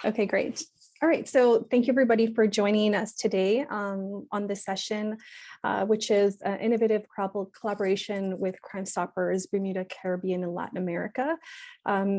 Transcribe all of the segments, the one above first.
Okay, great. All right, so thank you everybody for joining us today on this session, which is an innovative collaboration with Crime Stoppers, Bermuda, Caribbean, and Latin America.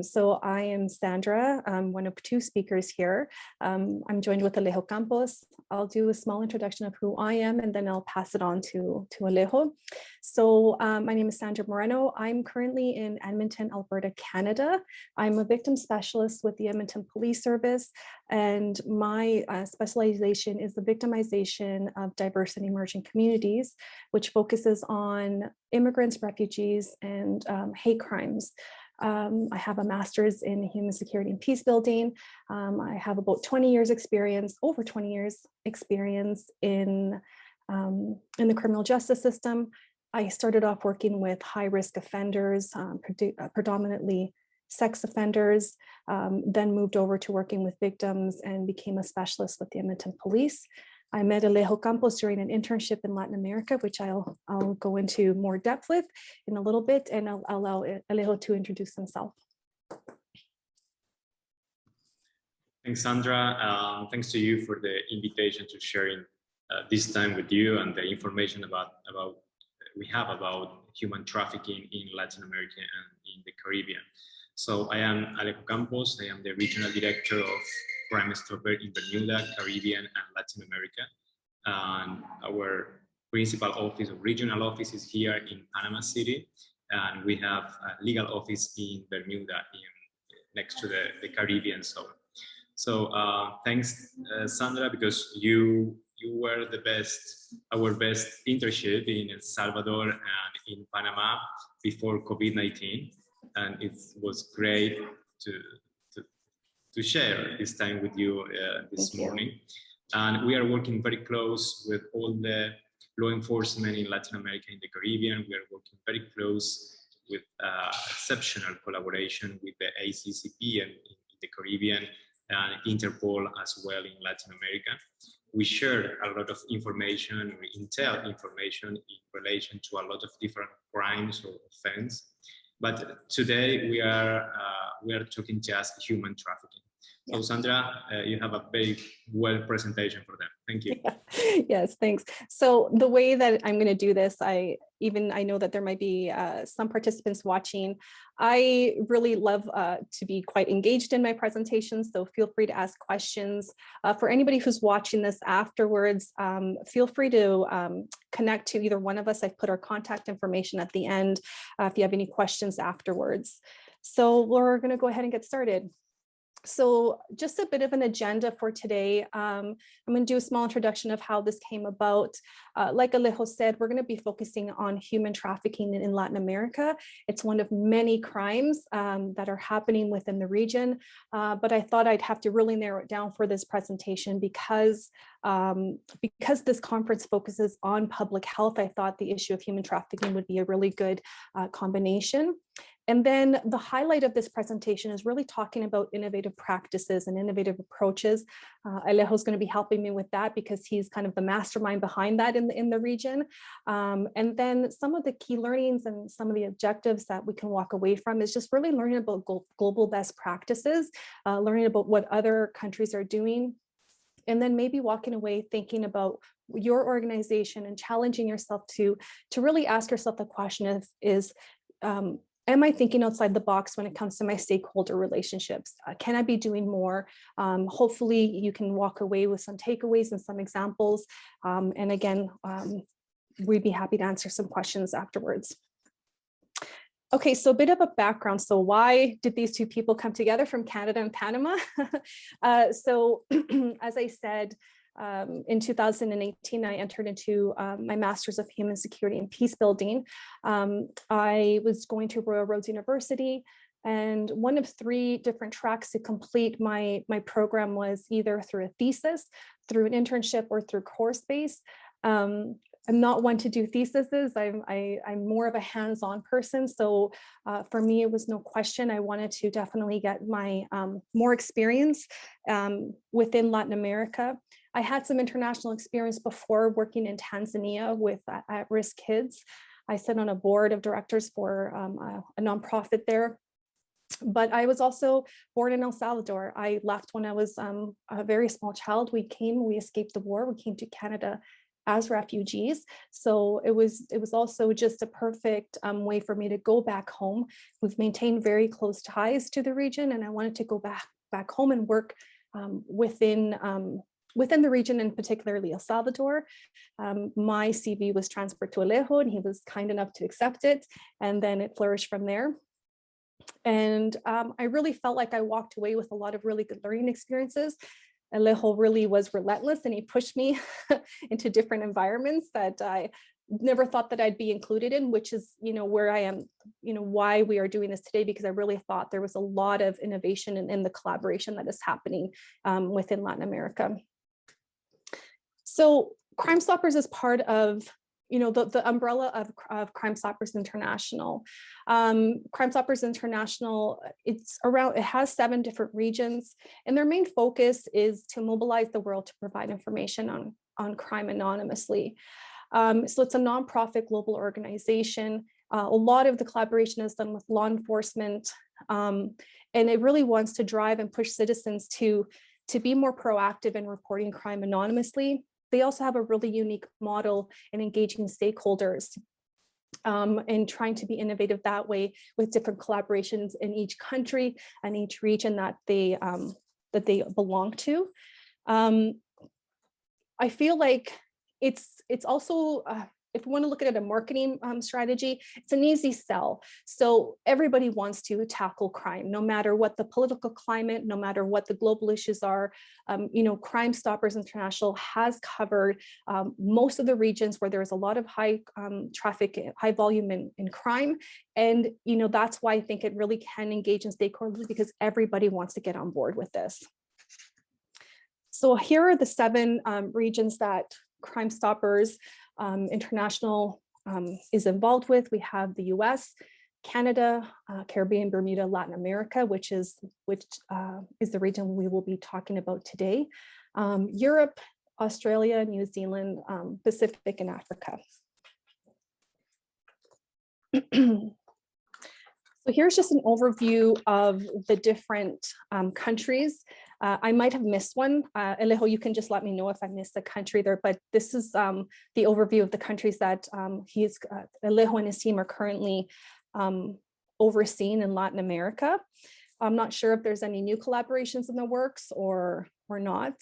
So I am Sandra, one of two speakers here. I'm joined with Alejo Campos. I'll do a small introduction of who I am, and then I'll pass it on to Alejo. So my name is Sandra Moreno. I'm currently in Edmonton, Alberta, Canada. I'm a victim specialist with the Edmonton Police Service, and my specialization is the victimization of diverse and emerging communities, which focuses on immigrants, refugees, and hate crimes. I have a master's in human security and peace building. I have about 20 years experience, over 20 years experience in the criminal justice system. I started off working with high-risk offenders, predominantly sex offenders, then moved over to working with victims and became a specialist with the Edmonton Police. I met Alejo Campos during an internship in Latin America, which I'll go into more depth with in a little bit, and I'll allow Alejo to introduce himself. Thanks, Sandra. Thanks to you for the invitation to sharing this time with you and the information we have about human trafficking in Latin America and in the Caribbean. So I am Alejo Campos. I am the Regional Director of Crime Stopper in Bermuda, Caribbean, and Latin America. And our principal office or regional office is here in Panama City. And we have a legal office in Bermuda next to the Caribbean zone. So thanks, Sandra, because you were our best internship in El Salvador and in Panama before COVID-19. And it was great to share this time with you this morning. And we are working very close with all the law enforcement in Latin America and the Caribbean. We are working very close with exceptional collaboration with the ACCP and in the Caribbean and Interpol as well in Latin America. We share a lot of information, intel information in relation to a lot of different crimes or offenses. But today we are talking just human trafficking. So Sandra, you have a very well presentation for them. Thank you. Yes, thanks. So the way that I'm going to do this, I know that there might be some participants watching. I really love to be quite engaged in my presentations, so feel free to ask questions. For anybody who's watching this afterwards, feel free to connect to either one of us. I've put our contact information at the end if you have any questions afterwards. So we're going to go ahead and get started. So just a bit of an agenda for today. I'm going to do a small introduction of how this came about. Like Alejo said, we're going to be focusing on human trafficking in Latin America. It's one of many crimes that are happening within the region, but I thought I'd have to really narrow it down for this presentation because this conference focuses on public health. I thought the issue of human trafficking would be a really good combination. And then the highlight of this presentation is really talking about innovative practices and innovative approaches. Alejo is going to be helping me with that because he's kind of the mastermind behind that in the region. And then some of the key learnings and some of the objectives that we can walk away from is just really learning about global best practices, learning about what other countries are doing, and then maybe walking away thinking about your organization and challenging yourself to really ask yourself the question am I thinking outside the box when it comes to my stakeholder relationships? Can I be doing more? Hopefully you can walk away with some takeaways and some examples. And again, we'd be happy to answer some questions afterwards. Okay, so a bit of a background. So why did these two people come together from Canada and Panama? So as I said, in 2018, I entered into my Master's of Human Security and Peace Building. I was going to Royal Roads University, and one of three different tracks to complete my program was either through a thesis, through an internship, or through course base. I'm not one to do theses. I'm more of a hands-on person. So for me, it was no question. I wanted to definitely get my more experience within Latin America. I had some international experience before working in Tanzania with at-risk kids. I sit on a board of directors for a nonprofit there. But I was also born in El Salvador. I left when I was a very small child. We escaped the war. We came to Canada as refugees. So it was also just a perfect way for me to go back home. We've maintained very close ties to the region, and I wanted to go back home and work within the region, and particularly El Salvador. My CV was transferred to Alejo, and he was kind enough to accept it, and then it flourished from there. And I really felt like I walked away with a lot of really good learning experiences. Alejo really was relentless, and he pushed me into different environments that I never thought that I'd be included in, which is, where I am, why we are doing this today, because I really thought there was a lot of innovation in the collaboration that is happening within Latin America. So Crime Stoppers is part of the umbrella of Crime Stoppers International. Crime Stoppers International, it has 7 different regions, and their main focus is to mobilize the world to provide information on crime anonymously. So it's a nonprofit global organization. A lot of the collaboration is done with law enforcement, and it really wants to drive and push citizens to be more proactive in reporting crime anonymously. They also have a really unique model in engaging stakeholders and trying to be innovative that way with different collaborations in each country and each region that they belong to. I feel like it's also, if we want to look at it, a marketing strategy, it's an easy sell. So everybody wants to tackle crime, no matter what the political climate, no matter what the global issues are. Crime Stoppers International has covered most of the regions where there's a lot of high traffic, high volume in crime. And, that's why I think it really can engage in stakeholders, because everybody wants to get on board with this. So here are the 7 regions that Crime Stoppers International is involved with. We have the US, Canada, Caribbean, Bermuda, Latin America, which is the region we will be talking about today, Europe, Australia, New Zealand, Pacific, and Africa. So here's just an overview of the different countries. I might have missed one. Alejo, you can just let me know if I missed a country there, but this is the overview of the countries that Alejo and his team are currently overseeing in Latin America. I'm not sure if there's any new collaborations in the works or not.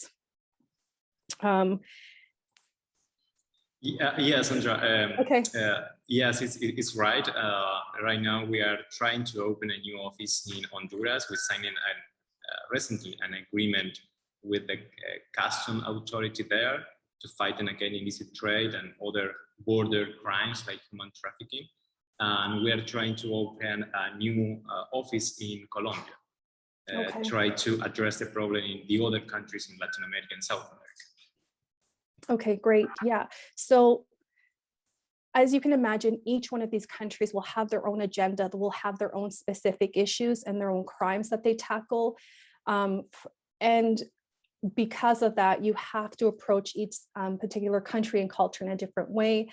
Yeah, Sandra. Okay. Yes, it's right. Right now we are trying to open a new office in Honduras. We signed recently an agreement with the custom authority there to fight against illicit trade and other border crimes like human trafficking. And we are trying to open a new office in Colombia, try to address the problem in the other countries in Latin America and South America. Okay, great. Yeah. So as you can imagine, each one of these countries will have their own agenda, will have their own specific issues and their own crimes that they tackle. And because of that, you have to approach each particular country and culture in a different way.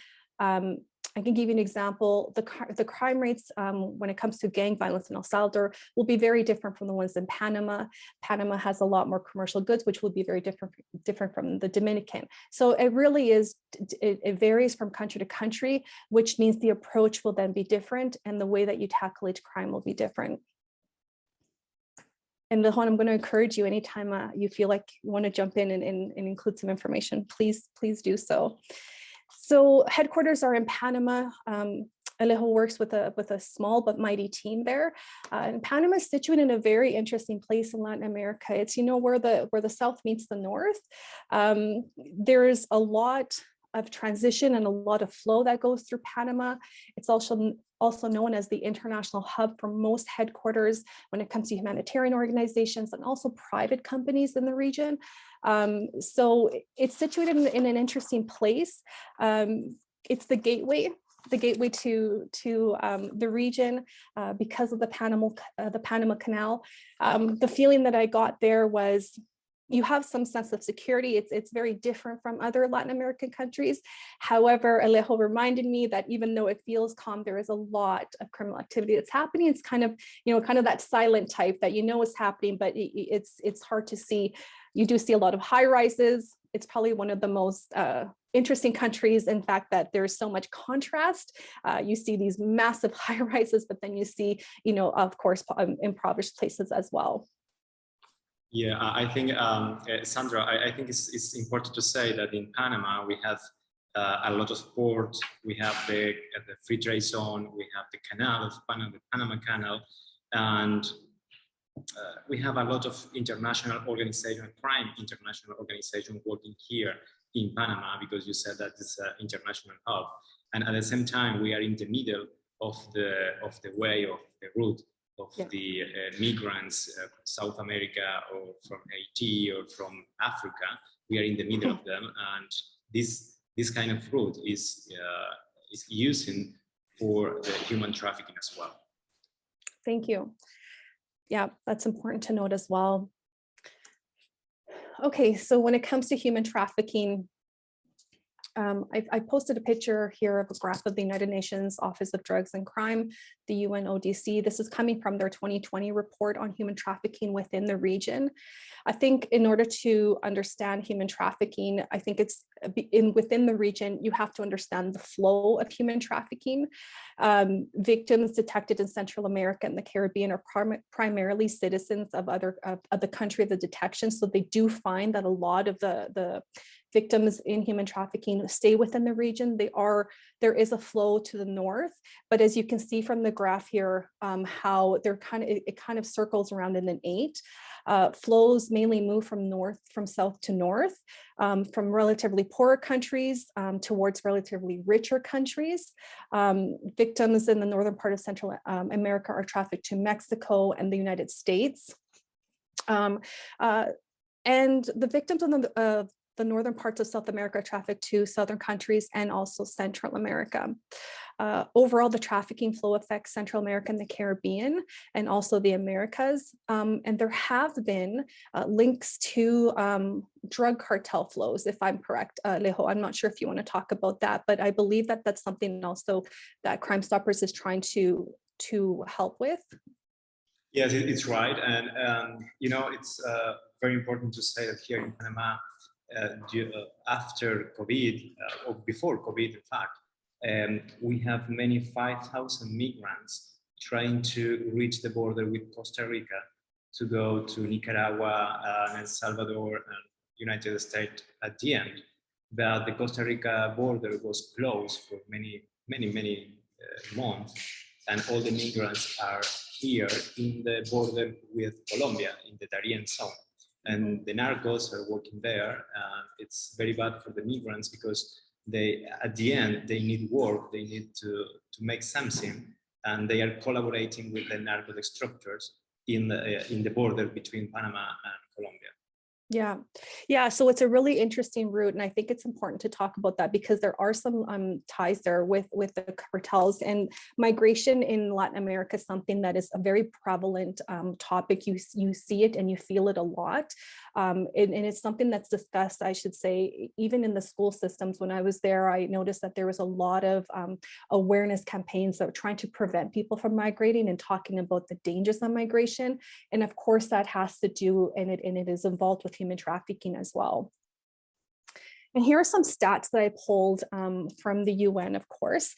I can give you an example. The crime rates when it comes to gang violence in El Salvador will be very different from the ones in Panama. Panama has a lot more commercial goods, which will be very different from the Dominican. So it really is, it varies from country to country, which means the approach will then be different and the way that you tackle each crime will be different. And Lejon, I'm going to encourage you anytime you feel like you want to jump in and include some information, please do so. So headquarters are in Panama. Alejo works with a small but mighty team there. And Panama is situated in a very interesting place in Latin America. It's, where the south meets the north. There is a lot of transition and a lot of flow that goes through Panama. It's also known as the international hub for most headquarters when it comes to humanitarian organizations and also private companies in the region. So it's situated in an interesting place. It's the gateway to the region because of the Panama Canal. The feeling that I got there was you have some sense of security. It's very different from other Latin American countries. However, Alejo reminded me that even though it feels calm, there is a lot of criminal activity that's happening. It's kind of, kind of that silent type that is happening, but it's hard to see. You do see a lot of high rises. It's probably one of the most interesting countries, in fact, that there's so much contrast. You see these massive high rises, but then you see, of course, impoverished places as well. Yeah, I think, Sandra, I think it's important to say that in Panama, we have a lot of ports. We have the free trade zone, we have the canal of Panama, the Panama Canal, and we have a lot of international organization, crime international organization working here in Panama, because you said that it's an international hub. And at the same time, we are in the middle of the way, of the route of the migrants, South America or from Haiti or from Africa. We are in the middle of them, and this kind of route is using for the human trafficking as well. Thank you. Yeah, that's important to note as well. Okay, so when it comes to human trafficking, I posted a picture here of a graph of the United Nations Office of Drugs and Crime, the UNODC. This is coming from their 2020 report on human trafficking within the region. I think in order to understand human trafficking, I think it's within the region, you have to understand the flow of human trafficking. Victims detected in Central America and the Caribbean are primarily citizens of the country of the detection. So they do find that a lot of the victims in human trafficking stay within the region. There is a flow to the north, but as you can see from the graph here, how it kind of circles around in an 8. Flows mainly move from south to north, from relatively poorer countries towards relatively richer countries. Victims in the northern part of Central America are trafficked to Mexico and the United States. And the victims of the northern parts of South America are trafficked to southern countries and also Central America. Overall, the trafficking flow affects Central America and the Caribbean and also the Americas. And there have been links to drug cartel flows, if I'm correct, Alejo. I'm not sure if you want to talk about that, but I believe that that's something also that Crime Stoppers is trying to help with. Yes, it's right. And, it's very important to say that here in Panama, after COVID, or before COVID, in fact, we have many 5,000 migrants trying to reach the border with Costa Rica to go to Nicaragua, El Salvador, and United States at the end. But the Costa Rica border was closed for many months, and all the migrants are here in the border with Colombia, in the Darien zone. And the narcos are working there. It's very bad for the migrants because at the end, they need work, they need to make something, and they are collaborating with the narcotic structures in the border between Panama and Colombia. Yeah. So it's a really interesting route, and I think it's important to talk about that because there are some ties there with the cartels, and migration in Latin America is something that is a very prevalent topic. You see it and you feel it a lot, and it's something that's discussed, I should say, even in the school systems. When I was there, I noticed that there was a lot of awareness campaigns that were trying to prevent people from migrating and talking about the dangers of migration, and of course that has to do, and it is involved with human trafficking as well. And here are some stats that I pulled from the UN, of course.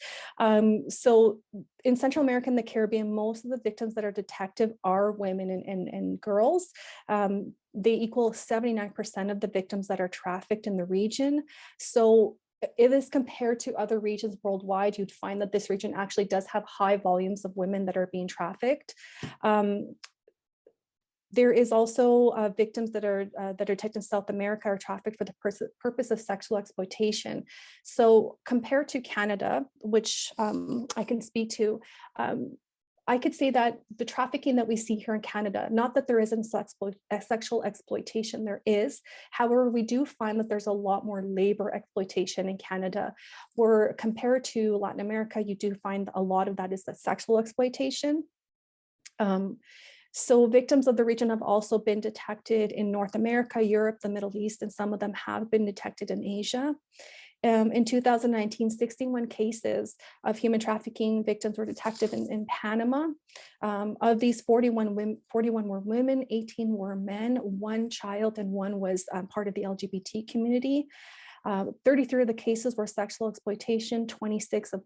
So in Central America and the Caribbean, most of the victims that are detected are women and girls. They equal 79% of the victims that are trafficked in the region. So it is compared to other regions worldwide, you'd find that this region actually does have high volumes of women that are being trafficked. There is also victims that are detected in South America are trafficked for the purpose of sexual exploitation. So compared to Canada, which I can speak to, I could say that the trafficking that we see here in Canada, not that there isn't sexual exploitation, there is. However, we do find that there's a lot more labor exploitation in Canada, where compared to Latin America, you do find a lot of that is the sexual exploitation. So victims of the region have also been detected in North America, Europe, the Middle East, and some of them have been detected in Asia. In 2019, 61 cases of human trafficking victims were detected in Panama. Of these, 41 were women, 18 were men, 1 child, and 1 was part of the LGBT community. 33 of the cases were sexual exploitation, 26 of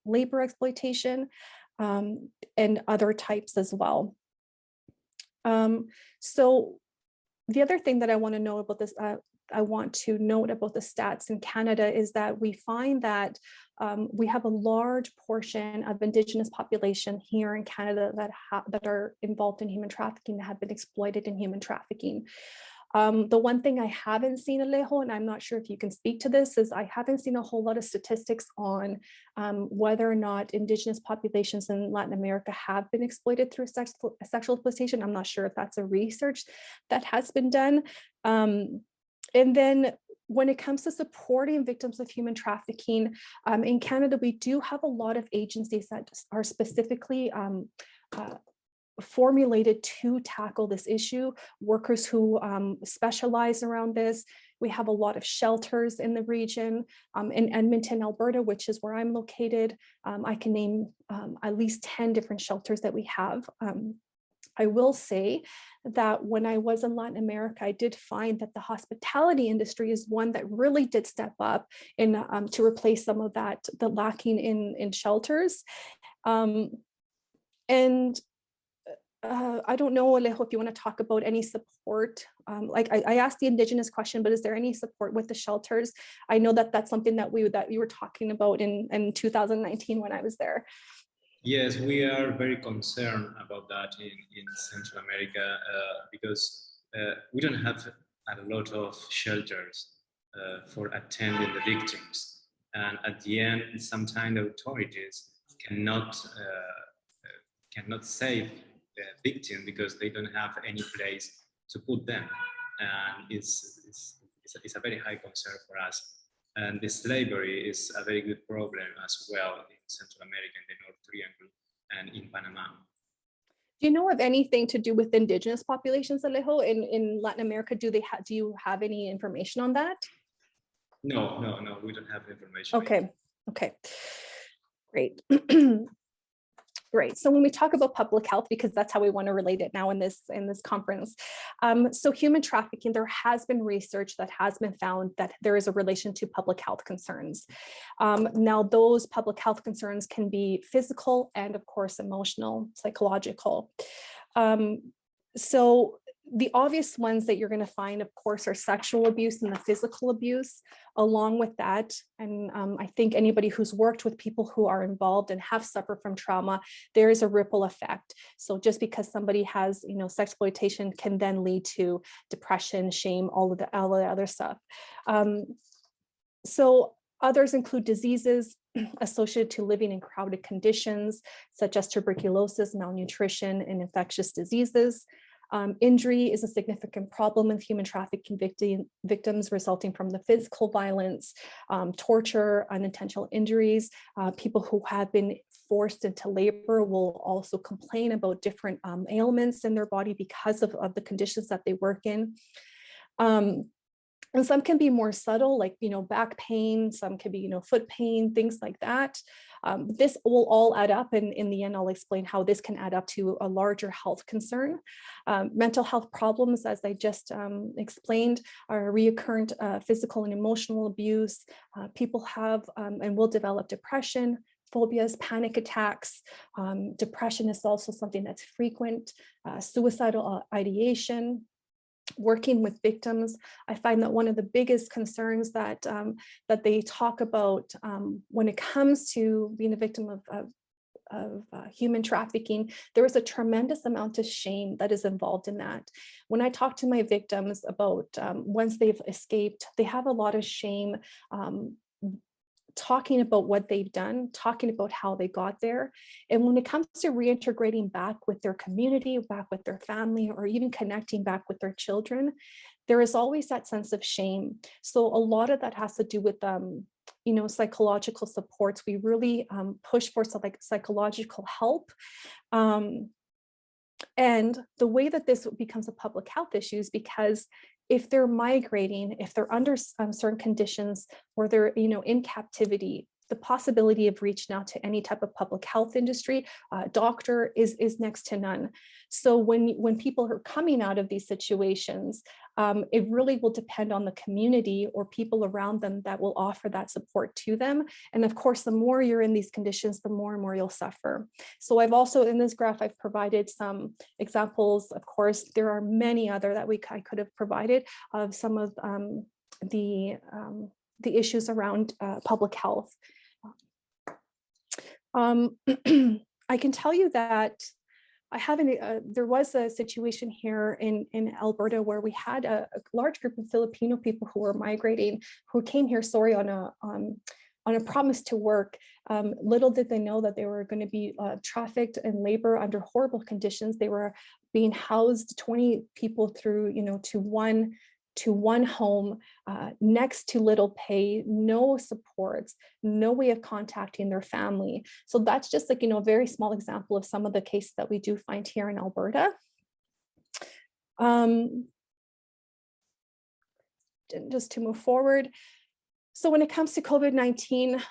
labor exploitation, and other types as well. So the other thing that I want to know about this, I want to note about the stats in Canada is that we find that we have a large portion of Indigenous population here in Canada that are involved in human trafficking, that have been exploited in human trafficking. The one thing I haven't seen, Alejo, and I'm not sure if you can speak to this, is I haven't seen a whole lot of statistics on whether or not Indigenous populations in Latin America have been exploited through sexual exploitation. I'm not sure if that's a research that has been done. And then when it comes to supporting victims of human trafficking, in Canada, we do have a lot of agencies that are specifically formulated to tackle this issue, workers who specialize around this. We have a lot of shelters in the region. In Edmonton, Alberta, which is where I'm located, I can name at least 10 different shelters that we have. I will say that when I was in Latin America, I did find that the hospitality industry is one that really did step up in to replace some of that, the lacking in shelters. And I don't know, Alejo, if you want to talk about any support. Like I asked the Indigenous question, but is there any support with the shelters? I know that that's something that you were talking about in 2019 when I was there. Yes, we are very concerned about that in Central America because we don't have a lot of shelters for attending the victims. And at the end, sometimes the authorities cannot save the victim because they don't have any place to put them. And it's a very high concern for us. And the slavery is a very good problem as well in Central America, in the North Triangle, and in Panama. Do you know of anything to do with Indigenous populations, Alejo, in Latin America? Do you have any information on that? No, we don't have information. Okay, great. Great. So when we talk about public health, because that's how we want to relate it now in this conference. So human trafficking, there has been research that has been found that there is a relation to public health concerns. Now those public health concerns can be physical and of course emotional, psychological. So the obvious ones that you're going to find, of course, are sexual abuse and the physical abuse. Along with that, and I think anybody who's worked with people who are involved and have suffered from trauma, there is a ripple effect. So just because somebody has, sexploitation can then lead to depression, shame, all of the other stuff. So others include diseases associated to living in crowded conditions, such as tuberculosis, malnutrition, and infectious diseases. Injury is a significant problem with human trafficking victims resulting from the physical violence, torture, unintentional injuries. People who have been forced into labor will also complain about different ailments in their body because of the conditions that they work in. And some can be more subtle, like, back pain, some can be, foot pain, things like that. This will all add up, and in the end, I'll explain how this can add up to a larger health concern. Mental health problems, as I just explained, are recurrent physical and emotional abuse. People have and will develop depression, phobias, panic attacks. Depression is also something that's frequent. Suicidal ideation. Working with victims, I find that one of the biggest concerns that that they talk about when it comes to being a victim of human trafficking, there is a tremendous amount of shame that is involved in that. When I talk to my victims about once they've escaped, they have a lot of shame, talking about what they've done, talking about how they got there. And when it comes to reintegrating back with their community, back with their family, or even connecting back with their children, there is always that sense of shame. So a lot of that has to do with psychological supports. We really push for psychological help. And the way that this becomes a public health issue is because if they're migrating, if they're under certain conditions, or they're in captivity, the possibility of reaching out to any type of public health industry, doctor is next to none. So when people are coming out of these situations, it really will depend on the community or people around them that will offer that support to them. And of course, the more you're in these conditions, the more and more you'll suffer. So I've also, in this graph, I've provided some examples. Of course, there are many other that I could have provided of some of the issues around public health. I can tell you that there was a situation here in Alberta where we had a large group of Filipino people who were migrating, who came here, on a promise to work. Little did they know that they were going to be trafficked in labor under horrible conditions. They were being housed, 20 people through, to one home, next to little pay, no supports, no way of contacting their family. So that's just like, a very small example of some of the cases that we do find here in Alberta. Just to move forward. So when it comes to COVID-19,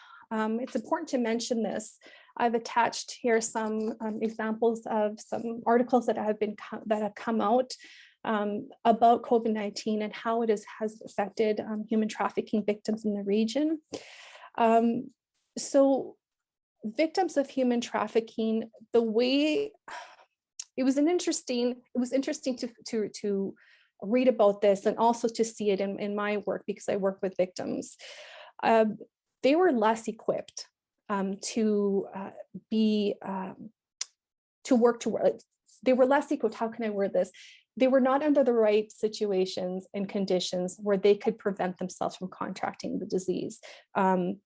it's important to mention this. I've attached here some examples of some articles that have come out about COVID-19 and how it has affected human trafficking victims in the region. So victims of human trafficking, it was interesting to read about this, and also to see it in my work, because I work with victims. They were less equipped to work. They were less equipped. How can I word this? They were not under the right situations and conditions where they could prevent themselves from contracting the disease. They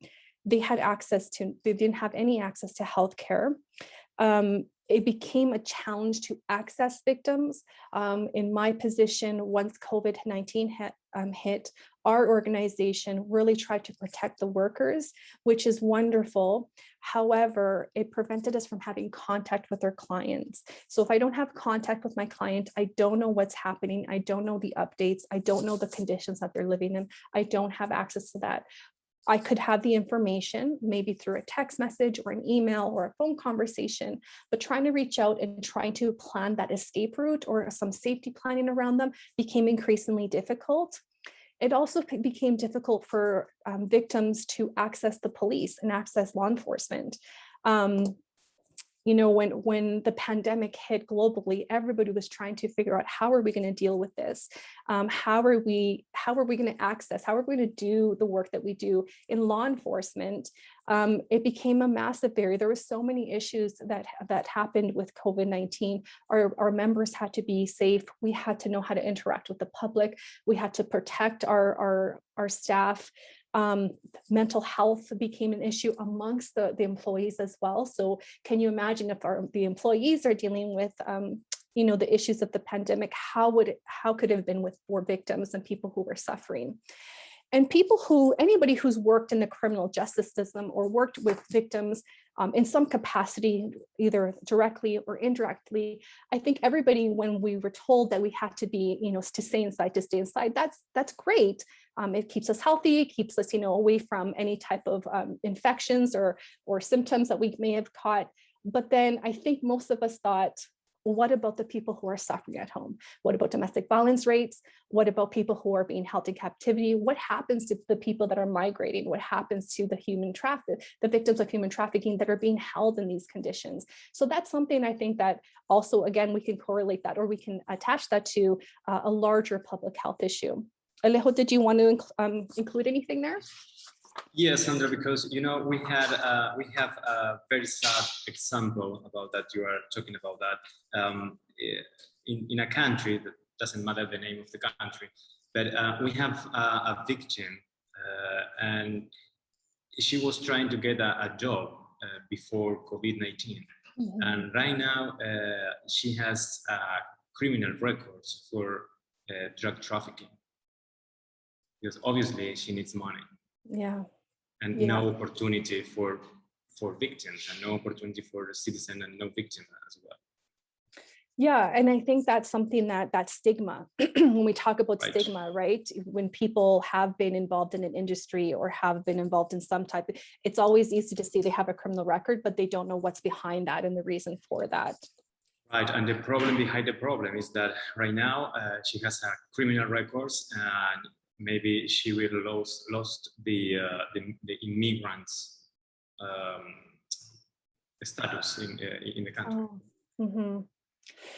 didn't have any access to healthcare. It became a challenge to access victims. In my position, once COVID-19 hit, our organization really tried to protect the workers, which is wonderful. However, it prevented us from having contact with our clients. So if I don't have contact with my client, I don't know what's happening. I don't know the updates. I don't know the conditions that they're living in. I don't have access to that. I could have the information, maybe through a text message or an email or a phone conversation, but trying to reach out and trying to plan that escape route or some safety planning around them became increasingly difficult. It also became difficult for victims to access the police and access law enforcement. When the pandemic hit globally, everybody was trying to figure out, how are we going to deal with this? How are we going to access? How are we going to do the work that we do in law enforcement? It became a massive barrier. There were so many issues that happened with COVID-19. Our members had to be safe. We had to know how to interact with the public. We had to protect our staff. Mental health became an issue amongst the employees as well. So can you imagine if the employees are dealing with the issues of the pandemic, how could it have been for victims and people who were suffering? And anybody who's worked in the criminal justice system or worked with victims in some capacity, either directly or indirectly, I think everybody, when we were told that we had to be, to stay inside, that's great. It keeps us healthy, it keeps us, away from any type of infections or symptoms that we may have caught. But then I think most of us thought, well, what about the people who are suffering at home? What about domestic violence rates? What about people who are being held in captivity? What happens to the people that are migrating? What happens to the victims of human trafficking that are being held in these conditions? So that's something I think that also, again, we can correlate that, or we can attach that to a larger public health issue. Alejo, did you want to include anything there? Yes, Sandra, because we have a very sad example about that. You are talking about that in a country that doesn't matter the name of the country, but we have a victim, and she was trying to get a job before COVID-19, and right now she has criminal records for drug trafficking, because obviously she needs money. Yeah. And no opportunity for victims, and no opportunity for the citizen, and no victim as well. Yeah, and I think that's something that stigma, when we talk about Right. stigma, right? When people have been involved in an industry or have been involved in some type of, it's always easy to see they have a criminal record, but they don't know what's behind that and the reason for that. Right, and the problem behind the problem is that right now she has a criminal records, and maybe she will lost the immigrants status in the country. Oh. Mm-hmm.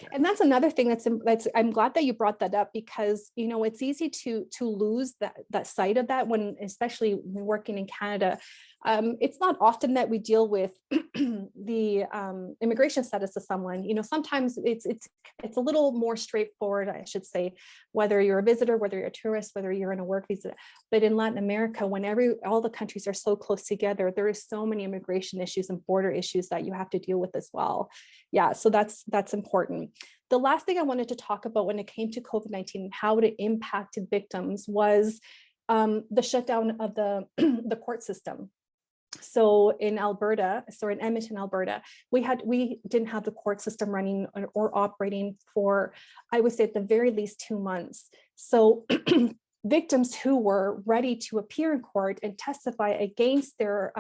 Yeah. And that's another thing that's I'm glad that you brought that up, because it's easy to lose that sight of that, when especially when working in Canada. It's not often that we deal with the immigration status of someone. Sometimes it's a little more straightforward, I should say, whether you're a visitor, whether you're a tourist, whether you're in a work visa. But in Latin America, when all the countries are so close together, there is so many immigration issues and border issues that you have to deal with as well. Yeah, so that's important. The last thing I wanted to talk about when it came to COVID-19 and how it impacted victims was the shutdown of the the court system. So in Edmonton, Alberta, we didn't have the court system running or operating for, I would say, at the very least 2 months. So victims who were ready to appear in court and testify against their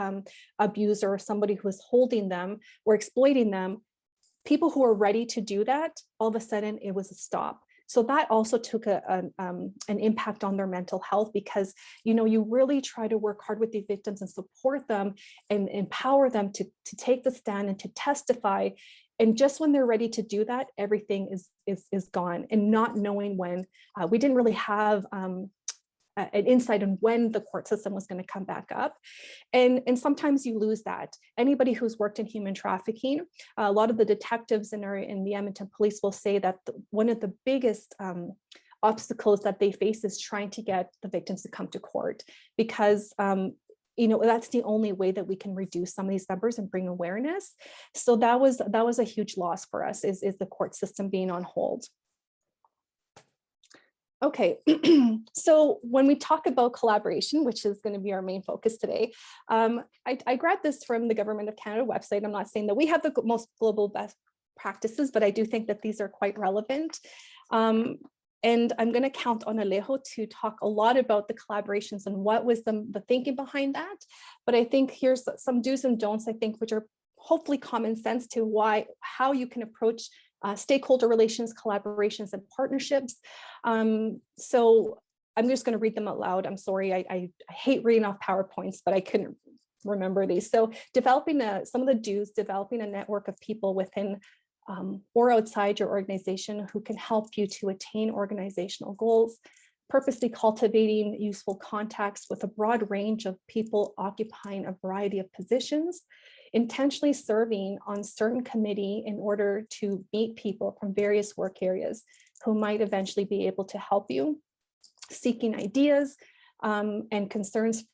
abuser or somebody who was holding them or exploiting them, people who were ready to do that, all of a sudden it was a stop. So that also took an impact on their mental health, because you really try to work hard with the victims and support them and empower them to take the stand and to testify. And just when they're ready to do that, everything is gone. And not knowing when, we didn't really have an insight on when the court system was going to come back up. And sometimes you lose that. Anybody who's worked in human trafficking, a lot of the detectives in the Edmonton police will say that one of the biggest obstacles that they face is trying to get the victims to come to court, because that's the only way that we can reduce some of these numbers and bring awareness. So that was a huge loss for us, is the court system being on hold. Okay, so when we talk about collaboration, which is going to be our main focus today, I grabbed this from the Government of Canada website. I'm not saying that we have the most global best practices, but I do think that these are quite relevant. And I'm going to count on Alejo to talk a lot about the collaborations and what was the thinking behind that. But I think here's some do's and don'ts, I think, which are hopefully common sense to how you can approach stakeholder relations, collaborations, and partnerships. So I'm just going to read them out loud. I'm sorry, I hate reading off PowerPoints, but I couldn't remember these. So developing some of the do's, developing a network of people within or outside your organization who can help you to attain organizational goals, purposely cultivating useful contacts with a broad range of people occupying a variety of positions, intentionally serving on certain committee in order to meet people from various work areas who might eventually be able to help you, seeking ideas and concerns,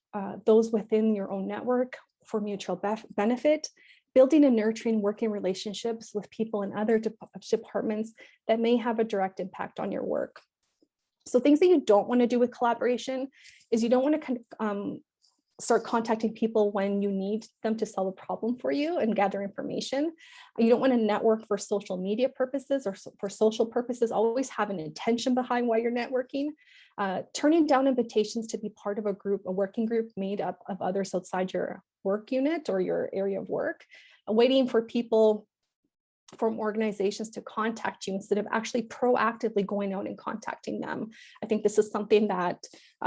those within your own network for mutual benefit, building and nurturing working relationships with people in other departments that may have a direct impact on your work. So things that you don't want to do with collaboration is you don't want to start contacting people when you need them to solve a problem for you and gather information. You don't want to network for social media purposes or for social purposes. Always have an intention behind why you're networking. Turning down invitations to be part of a working group made up of others outside your work unit or your area of work. Waiting for people from organizations to contact you instead of actually proactively going out and contacting them. I think this is something that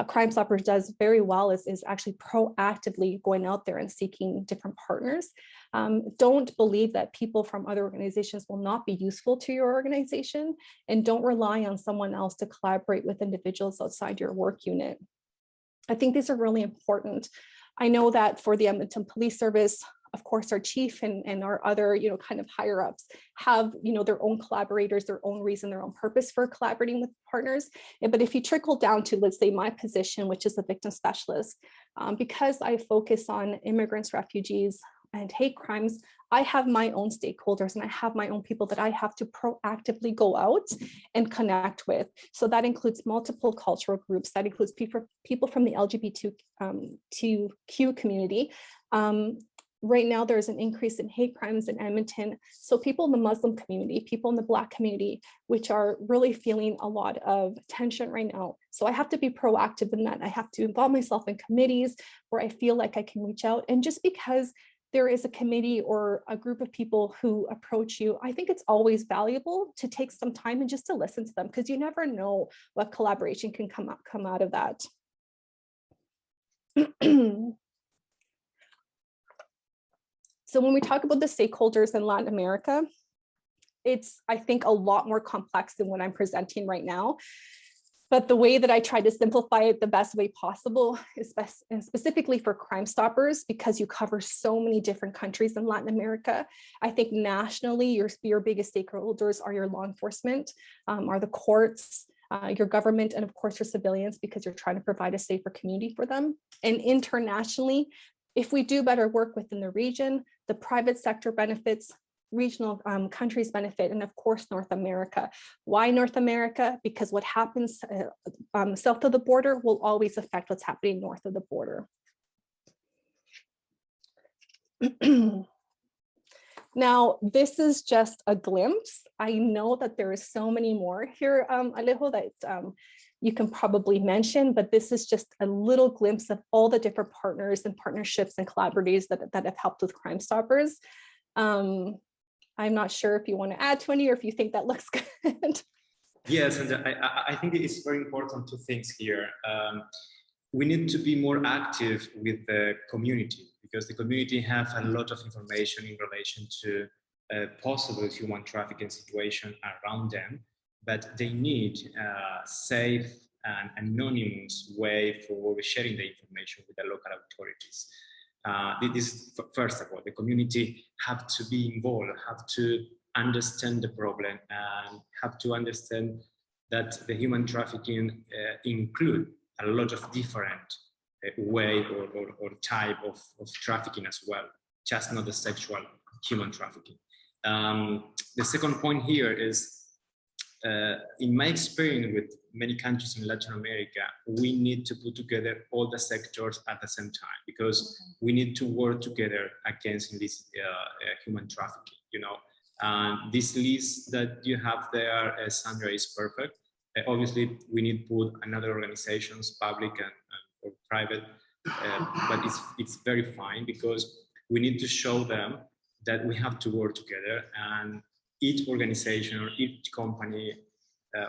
Crime Stoppers does very well, is actually proactively going out there and seeking different partners. Don't believe that people from other organizations will not be useful to your organization, and don't rely on someone else to collaborate with individuals outside your work unit. I think these are really important. I know that for the Edmonton Police Service, of course, our chief and our other, kind of higher ups have, their own collaborators, their own reason, their own purpose for collaborating with partners. But if you trickle down to, let's say, my position, which is a victim specialist, because I focus on immigrants, refugees, and hate crimes, I have my own stakeholders and I have my own people that I have to proactively go out and connect with. So that includes multiple cultural groups, that includes people from the LGBTQ community, Right now, there's an increase in hate crimes in Edmonton. So people in the Muslim community, people in the Black community, which are really feeling a lot of tension right now. So I have to be proactive in that. I have to involve myself in committees where I feel like I can reach out. And just because there is a committee or a group of people who approach you, I think it's always valuable to take some time and just to listen to them, because you never know what collaboration can come out of that. So when we talk about the stakeholders in Latin America, it's, I think, a lot more complex than what I'm presenting right now. But the way that I try to simplify it the best way possible is specifically for Crime Stoppers, because you cover so many different countries in Latin America. I think nationally, your biggest stakeholders are your law enforcement, are the courts, your government, and of course your civilians, because you're trying to provide a safer community for them. And internationally, if we do better work within the region, the private sector benefits, regional countries benefit, and of course, North America. Why North America? Because what happens south of the border will always affect what's happening north of the border. Now, this is just a glimpse. I know that there is so many more here, Alejo, that you can probably mention, but this is just a little glimpse of all the different partners and partnerships and collaborators that have helped with Crime Stoppers. I'm not sure if you want to add to any or if you think that looks good. Yes, and I think it's very important two things here. We need to be more active with the community, because the community have a lot of information in relation to possible human trafficking situation around them, but they need a safe and anonymous way for sharing the information with the local authorities. This is, first of all, the community have to be involved, have to understand the problem, and have to understand that the human trafficking include a lot of different way or type of trafficking as well, just not the sexual human trafficking. The second point here is, in my experience with many countries in Latin America, we need to put together all the sectors at the same time, because we need to work together against this human trafficking, you know. This list that you have there, Sandra, is perfect. Obviously, we need to put another organizations, public and or private, but it's very fine, because we need to show them that we have to work together, and each organization or each company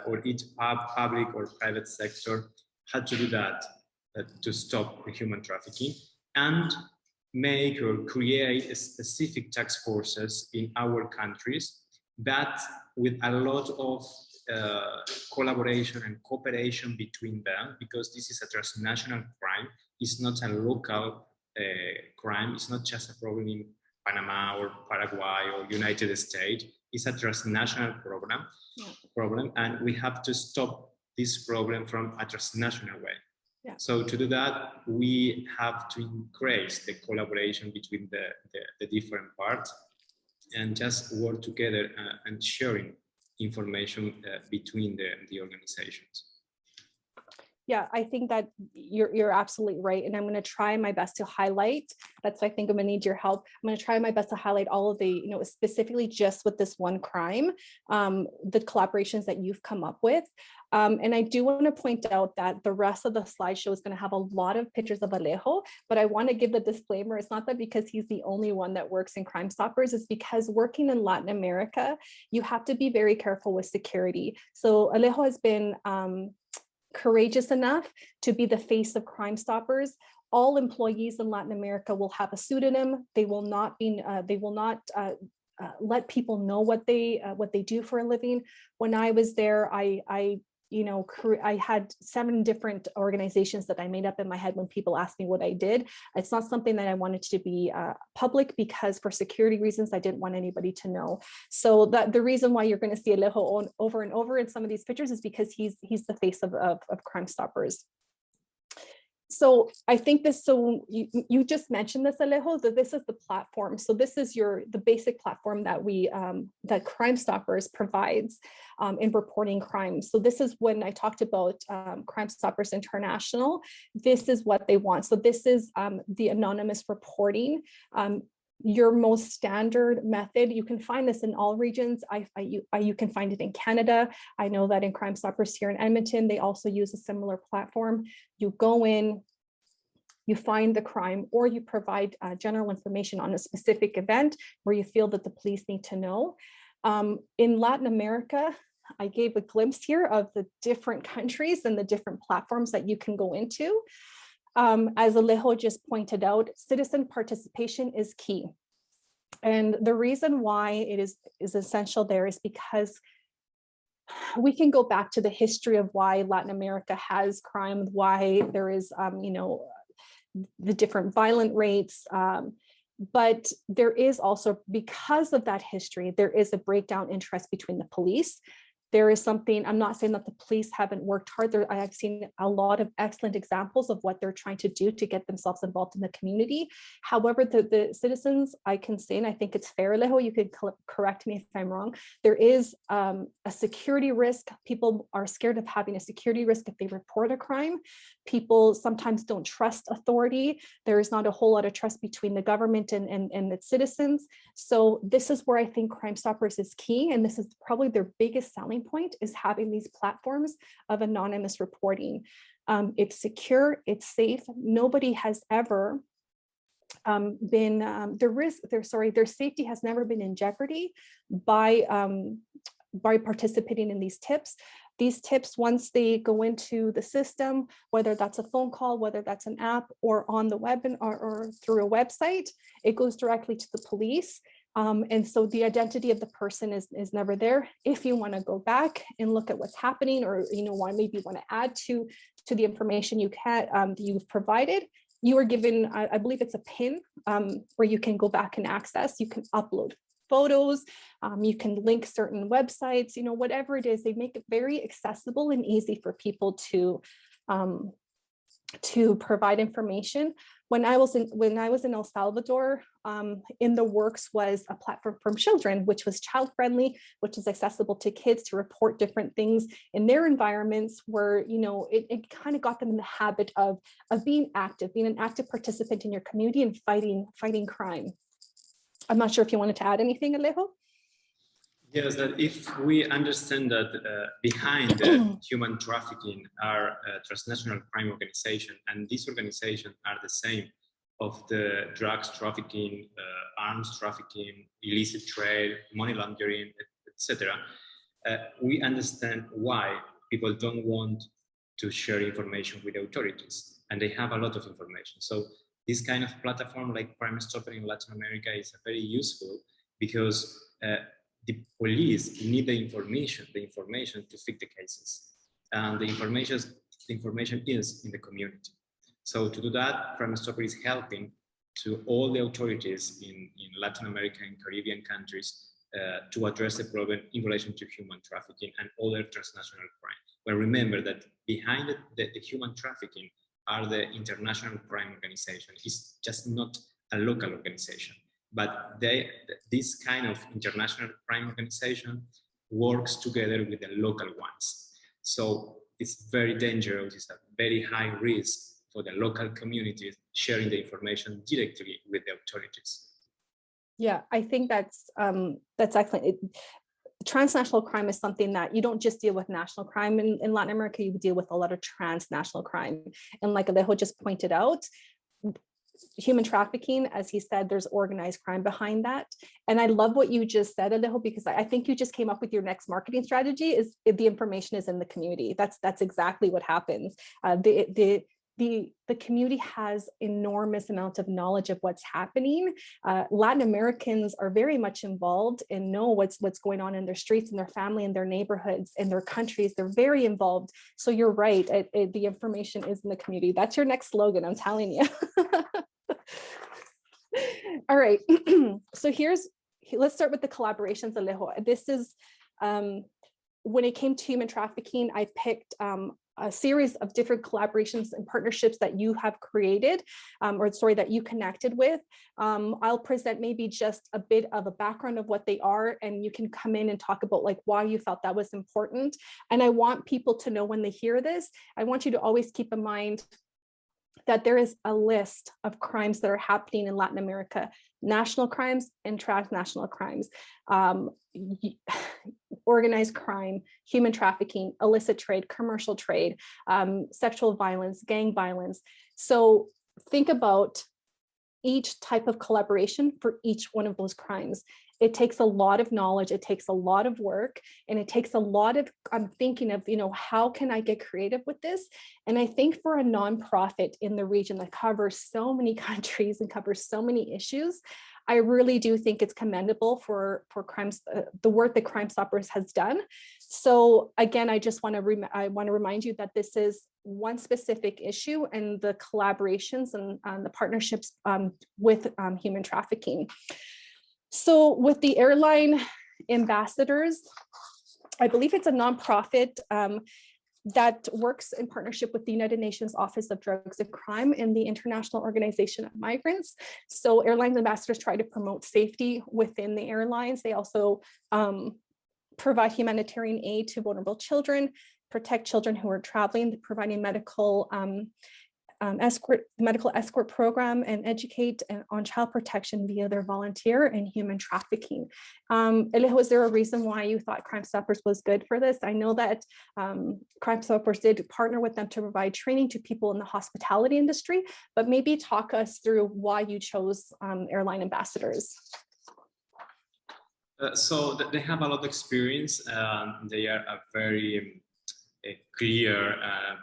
or each public or private sector had to do that to stop the human trafficking, and make or create a specific task forces in our countries, but with a lot of collaboration and cooperation between them, because this is a transnational crime. It's not a local crime. It's not just a problem in Panama or Paraguay or United States. It's a transnational problem, and we have to stop this problem from a transnational way. Yeah. So to do that, we have to increase the collaboration between the different parts, and just work together and sharing information between the organizations. Yeah, I think that you're absolutely right. And I'm going to try my best to highlight, that's why I think I'm going to need your help. I'm going to try my best to highlight all of the, you know, specifically just with this one crime, the collaborations that you've come up with. And I do want to point out that the rest of the slideshow is going to have a lot of pictures of Alejo, but I want to give the disclaimer. It's not that because he's the only one that works in Crime Stoppers, it's because working in Latin America, you have to be very careful with security. So Alejo has been courageous enough to be the face of Crime Stoppers. All employees in Latin America will have a pseudonym. They will not be. They will not let people know what they do for a living. When I was there, I had 7 different organizations that I made up in my head when people asked me what I did. It's not something that I wanted to be public, because for security reasons, I didn't want anybody to know. So that the reason why you're going to see Alejo over and over in some of these pictures is because he's the face of Crime Stoppers. So I think this, so you just mentioned this, Alejo, that this is the platform. So this is the basic platform that that Crime Stoppers provides in reporting crimes. So this is when I talked about Crime Stoppers International, this is what they want. So this is the anonymous reporting. your most standard method. You can find this in all regions. You can find it in Canada. I know that in Crime Stoppers here in Edmonton, they also use a similar platform. You go in, you find the crime, or you provide general information on a specific event where you feel that the police need to know. In Latin America, I gave a glimpse here of the different countries and the different platforms that you can go into. As Alejo just pointed out, citizen participation is key. And the reason why it is essential there is because we can go back to the history of why Latin America has crime, why there is, you know, the different violent rates. But there is also, because of that history, there is a breakdown in trust between the police. There is something, I'm not saying that the police haven't worked hard. I have seen a lot of excellent examples of what they're trying to do to get themselves involved in the community. However, the citizens, I can say, and I think it's fair, Alejo, you could correct me if I'm wrong, there is a security risk. People are scared of having a security risk if they report a crime. People sometimes don't trust authority. There is not a whole lot of trust between the government and its citizens. So this is where I think Crime Stoppers is key. And this is probably their biggest selling point, is having these platforms of anonymous reporting. It's secure, it's safe. Nobody has ever been, their safety has never been in jeopardy by participating in these tips. These tips, once they go into the system, whether that's a phone call, whether that's an app, or on the web or through a website, it goes directly to the police. And so the identity of the person is never there. If you want to go back and look at what's happening, or maybe want to add to the information you've provided, you are given, I believe it's a PIN, where you can go back and access. You can upload photos, you can link certain websites, whatever it is. They make it very accessible and easy for people to provide information. When I was in El Salvador, in the works was a platform for children, which was child friendly, which is accessible to kids to report different things in their environments, where it kind of got them in the habit of being active, being an active participant in your community and fighting crime. I'm not sure if you wanted to add anything, Alejo. Yes, that if we understand that behind human trafficking are transnational crime organizations, and these organizations are the same of the drugs trafficking, arms trafficking, illicit trade, money laundering, etc., we understand why people don't want to share information with the authorities, and they have a lot of information. So this kind of platform like Crime Stopper in Latin America is very useful, because the police need the information to fix the cases, and the information is in the community. So to do that, Crime Stopper is helping to all the authorities in Latin America and Caribbean countries to address the problem in relation to human trafficking and other transnational crime. But remember that behind the human trafficking are the international crime organization. It's just not a local organization, but this kind of international crime organization works together with the local ones. So it's very dangerous. It's a very high risk for the local communities sharing the information directly with the authorities. Yeah, I think that's excellent. Transnational crime is something that you don't just deal with national crime in Latin America, you deal with a lot of transnational crime. And like Alejo just pointed out, human trafficking, as he said, there's organized crime behind that. And I love what you just said, Alejo, because I think you just came up with your next marketing strategy, is if the information is in the community. That's exactly what happens. The community has enormous amounts of knowledge of what's happening. Latin Americans are very much involved and know what's going on in their streets, in their family, in their neighborhoods, in their countries. They're very involved. So you're right, the information is in the community. That's your next slogan, I'm telling you. All right, so let's start with the collaborations, Alejo. This is, when it came to human trafficking, I picked a series of different collaborations and partnerships that you have created, that you connected with. I'll present maybe just a bit of a background of what they are, and you can come in and talk about like why you felt that was important. And I want people to know when they hear this, I want you to always keep in mind that there is a list of crimes that are happening in Latin America, national crimes and transnational crimes, organized crime, human trafficking, illicit trade, commercial trade, sexual violence, gang violence. So think about each type of collaboration for each one of those crimes. It takes a lot of knowledge, it takes a lot of work, and it takes a lot of, I'm thinking of, how can I get creative with this? And I think for a nonprofit in the region that covers so many countries and covers so many issues, I really do think it's commendable for crimes, the work that Crime Stoppers has done. So again, I just want to remind you that this is one specific issue, and the collaborations and the partnerships with human trafficking. So with the AIRLINE ambassadors, I believe it's a nonprofit that works in partnership with the United Nations Office of Drugs and Crime and the International Organization of Migrants. So AIRLINE ambassadors try to promote safety within the airlines. They also provide humanitarian aid to vulnerable children, protect children who are traveling, providing medical escort program, and educate on child protection via their volunteer and human trafficking. Alejo, is there a reason why you thought Crime Stoppers was good for this? I know that Crime Stoppers did partner with them to provide training to people in the hospitality industry, but maybe talk us through why you chose AIRLINE ambassadors. So they have a lot of experience. They are a very clear,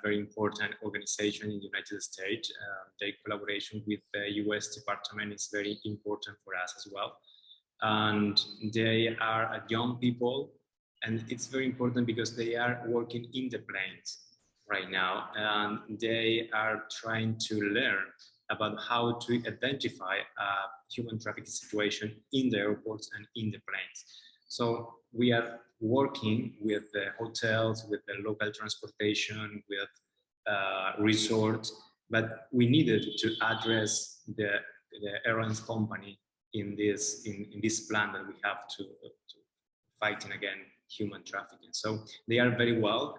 very important organization in the United States. Their collaboration with the US Department is very important for us as well. And they are young people, and it's very important because they are working in the planes right now, and they are trying to learn about how to identify a human trafficking situation in the airports and in the planes. So we are working with the hotels, with the local transportation, with resorts, but we needed to address the airlines company in this plan that we have to fighting against human trafficking. So they are very well.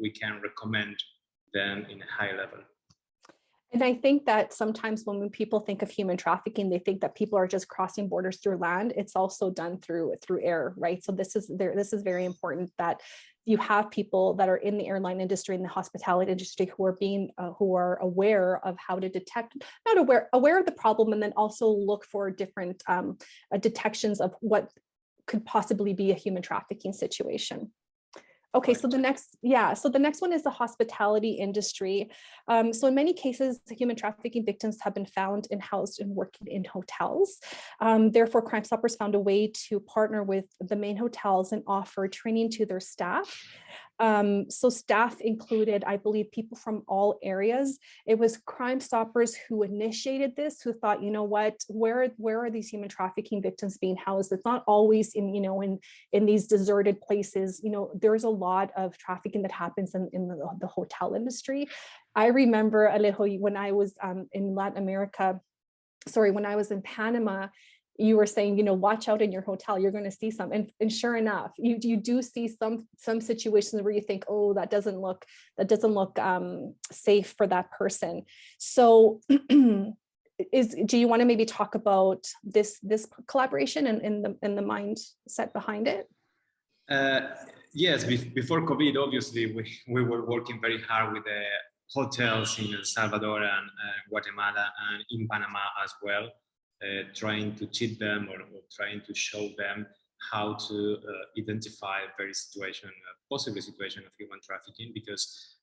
We can recommend them in a high level. And I think that sometimes when people think of human trafficking, they think that people are just crossing borders through land. It's also done through air, right? So this is very important, that you have people that are in the airline industry and the hospitality industry who are aware of how to detect, not aware of the problem, and then also look for different detections of what could possibly be a human trafficking situation. Okay, so the next one is the hospitality industry. So in many cases, human trafficking victims have been found and housed and working in hotels. Therefore, Crime Stoppers found a way to partner with the main hotels and offer training to their staff. So staff included, I believe, people from all areas. It was Crime Stoppers who initiated this, who thought, you know what, where are these human trafficking victims being housed? It's not always in these deserted places. There's a lot of trafficking that happens in the hotel industry. I remember, Alejo, when I was in Latin America, when I was in Panama, you were saying, watch out in your hotel, you're going to see some. And sure enough, you do see some situations where you think, oh, that doesn't look safe for that person. So do you want to maybe talk about this collaboration and the mindset behind it? Yes, before COVID, obviously, we were working very hard with the hotels in El Salvador and Guatemala and in Panama as well. Trying to teach them or trying to show them how to identify very possible situation of human trafficking, because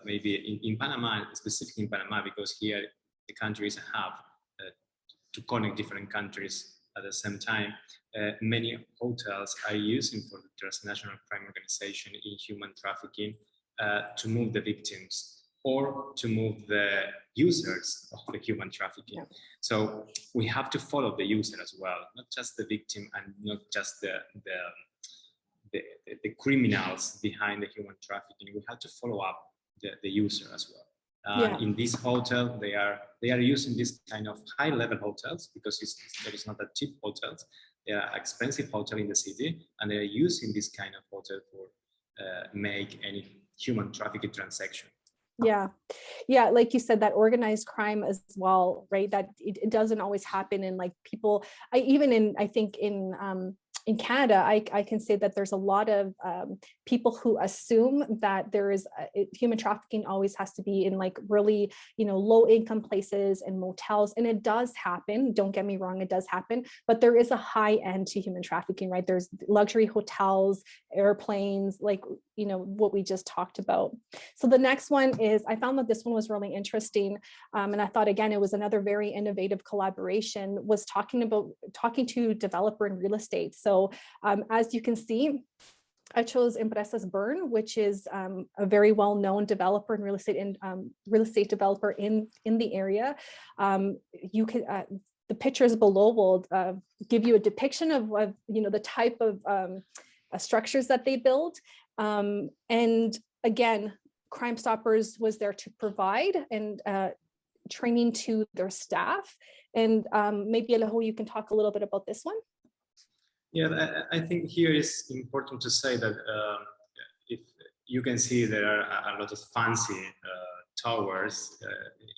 maybe in Panama, specifically in Panama, because here the countries have to connect different countries at the same time. Many hotels are using for the transnational crime organization in human trafficking to move the victims or to move the users of the human trafficking. Yeah. So we have to follow the user as well, not just the victim and not just the criminals behind the human trafficking. We have to follow up the user as well. Yeah. In this hotel, they are using this kind of high-level hotels, because there is not a cheap hotels. They are expensive hotel in the city, and they are using this kind of hotel for make any human trafficking transaction. Yeah. Yeah. Like you said, that organized crime as well, right? That it doesn't always happen in like people, I think in Canada, I can say that there's a lot of people who assume that there is human trafficking always has to be in like really, low income places and motels. And it does happen. Don't get me wrong, it does happen, but there is a high end to human trafficking, right? There's luxury hotels, airplanes, like, what we just talked about. So the next one is, I found that this one was really interesting. And I thought, again, it was another very innovative collaboration, was talking to developer in real estate. So as you can see, I chose Empresas Bern, which is a very well-known developer and real estate developer in the area. You can the pictures below will give you a depiction of the type of structures that they build. And again, Crime Stoppers was there to provide and training to their staff. And maybe Alejo, you can talk a little bit about this one. Yeah, I think here is important to say that if you can see there are a lot of fancy towers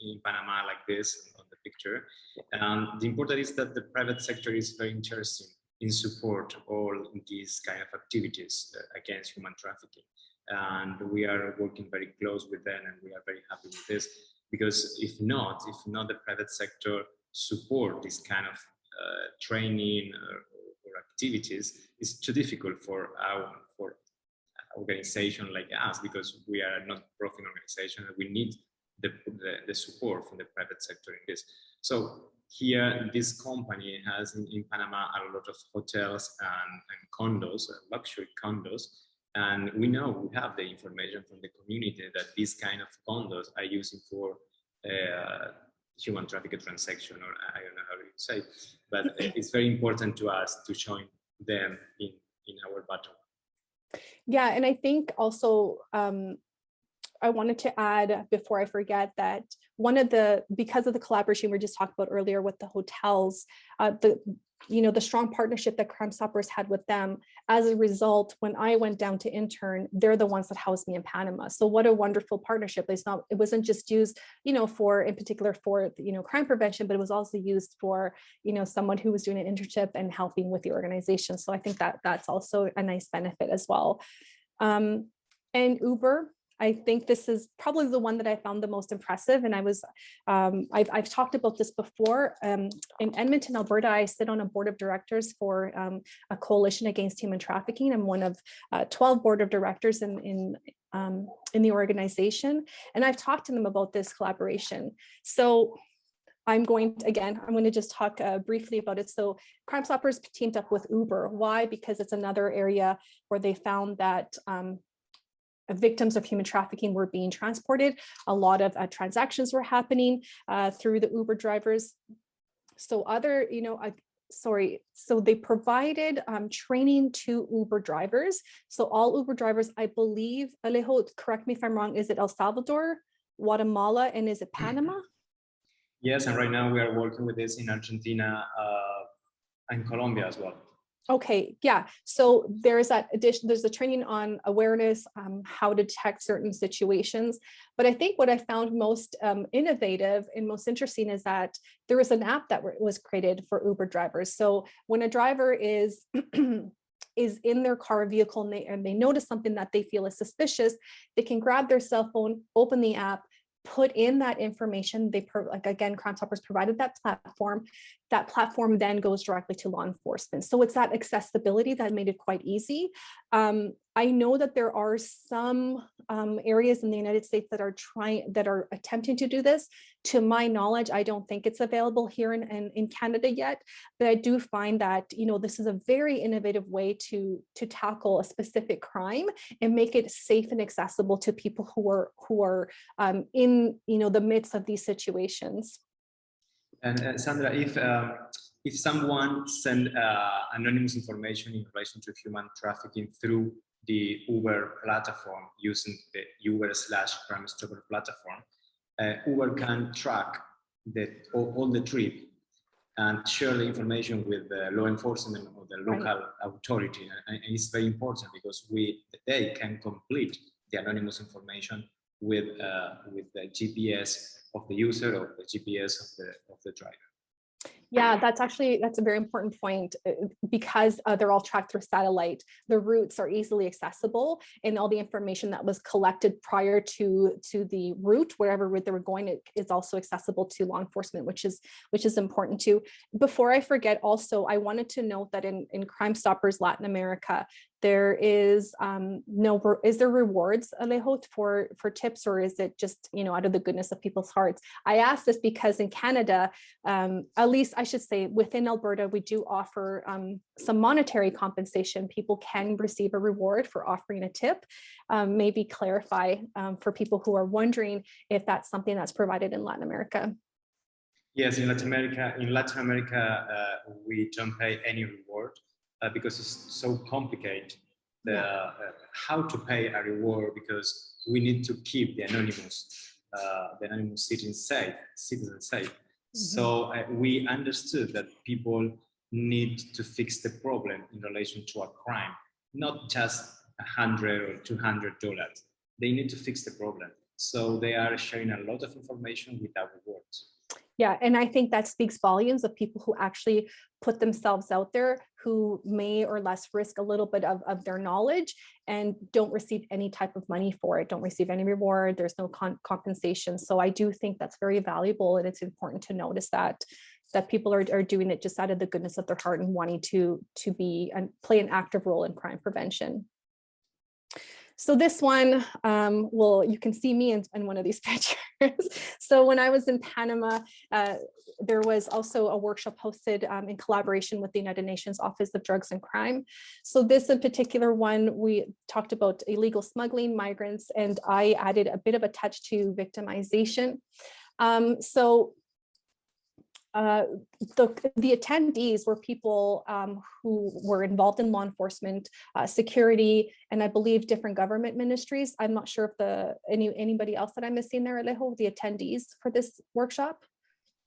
in Panama like this on the picture. And the important is that the private sector is very interested in support all these kind of activities against human trafficking. And we are working very close with them, and we are very happy with this, because if not the private sector support this kind of training or activities, it's too difficult for organization like us, because we are a not-profit organization and we need the support from the private sector in this. So here, this company has in Panama a lot of hotels and condos, luxury condos. And we know, we have the information from the community that these kind of condos are using for human trafficking transaction, or I don't know how to say, but it's very important to us to join them in our battle. Yeah, and I think also I wanted to add, before I forget, that because of the collaboration we just talked about earlier with the hotels, the strong partnership that Crime Stoppers had with them. As a result, when I went down to intern, they're the ones that housed me in Panama. So what a wonderful partnership. It wasn't just used, in particular for, crime prevention, but it was also used for, someone who was doing an internship and helping with the organization. So I think that that's also a nice benefit as well. And Uber, I think this is probably the one that I found the most impressive. And I've talked about this before. In Edmonton, Alberta, I sit on a board of directors for a coalition against human trafficking. I'm one of 12 board of directors in the organization. And I've talked to them about this collaboration. So I'm going to just talk briefly about it. So Crime Stoppers teamed up with Uber. Why? Because it's another area where they found that victims of human trafficking were being transported. A lot of transactions were happening through the Uber drivers. So so they provided training to Uber drivers. So all Uber drivers, I believe, Alejo, correct me if I'm wrong, is it El Salvador, Guatemala, and is it Panama? Yes, and right now we are working with this in Argentina and Colombia as well. Okay, yeah. So there's that addition, there's the training on awareness, how to detect certain situations. But I think what I found most innovative and most interesting is that there was an app that was created for Uber drivers. So when a driver is in their car or vehicle and they notice something that they feel is suspicious, they can grab their cell phone, open the app, put in that information. Again, Crime Stoppers provided that platform. That platform then goes directly to law enforcement. So it's that accessibility that made it quite easy. I know that there are some areas in the United States that are attempting to do this. To my knowledge, I don't think it's available here in Canada yet, but I do find that this is a very innovative way to tackle a specific crime and make it safe and accessible to people who are in the midst of these situations. And Sandra, if someone send anonymous information in relation to human trafficking through the Uber platform, using the Uber/Crime Stopper platform, Uber can track all the trip and share the information with the law enforcement or the local authority. And it's very important because they can complete the anonymous information with the GPS of the user or the GPS of the driver. Yeah, that's a very important point because they're all tracked through satellite. The routes are easily accessible, and all the information that was collected prior to the route, wherever route they were going, is also accessible to law enforcement, which is important too. Before I forget, also, I wanted to note that in Crime Stoppers Latin America, there is is there rewards, Alejo, for tips, or is it just, out of the goodness of people's hearts? I ask this because in Canada, at least I should say within Alberta, we do offer some monetary compensation. People can receive a reward for offering a tip. Maybe clarify for people who are wondering if that's something that's provided in Latin America. Yes, in Latin America, we don't pay any reward. Because it's so complicated how to pay a reward, because we need to keep the anonymous citizens safe. So we understood that people need to fix the problem in relation to a crime, not just $100 or $200. They need to fix the problem. So they are sharing a lot of information without rewards. Yeah, and I think that speaks volumes of people who actually put themselves out there, who may or less risk a little bit of their knowledge and don't receive any type of money for it, don't receive any reward, there's no compensation. So I do think that's very valuable, and it's important to notice that people are doing it just out of the goodness of their heart and wanting to be and play an active role in crime prevention. So this one, well, you can see me in one of these pictures. So when I was in Panama, there was also a workshop hosted in collaboration with the United Nations Office of Drugs and Crime. So this in particular one, we talked about illegal smuggling, migrants, and I added a bit of a touch to victimization. The attendees were people who were involved in law enforcement, security, and I believe different government ministries. I'm not sure if anybody else that I'm missing there, Alejo, the attendees for this workshop.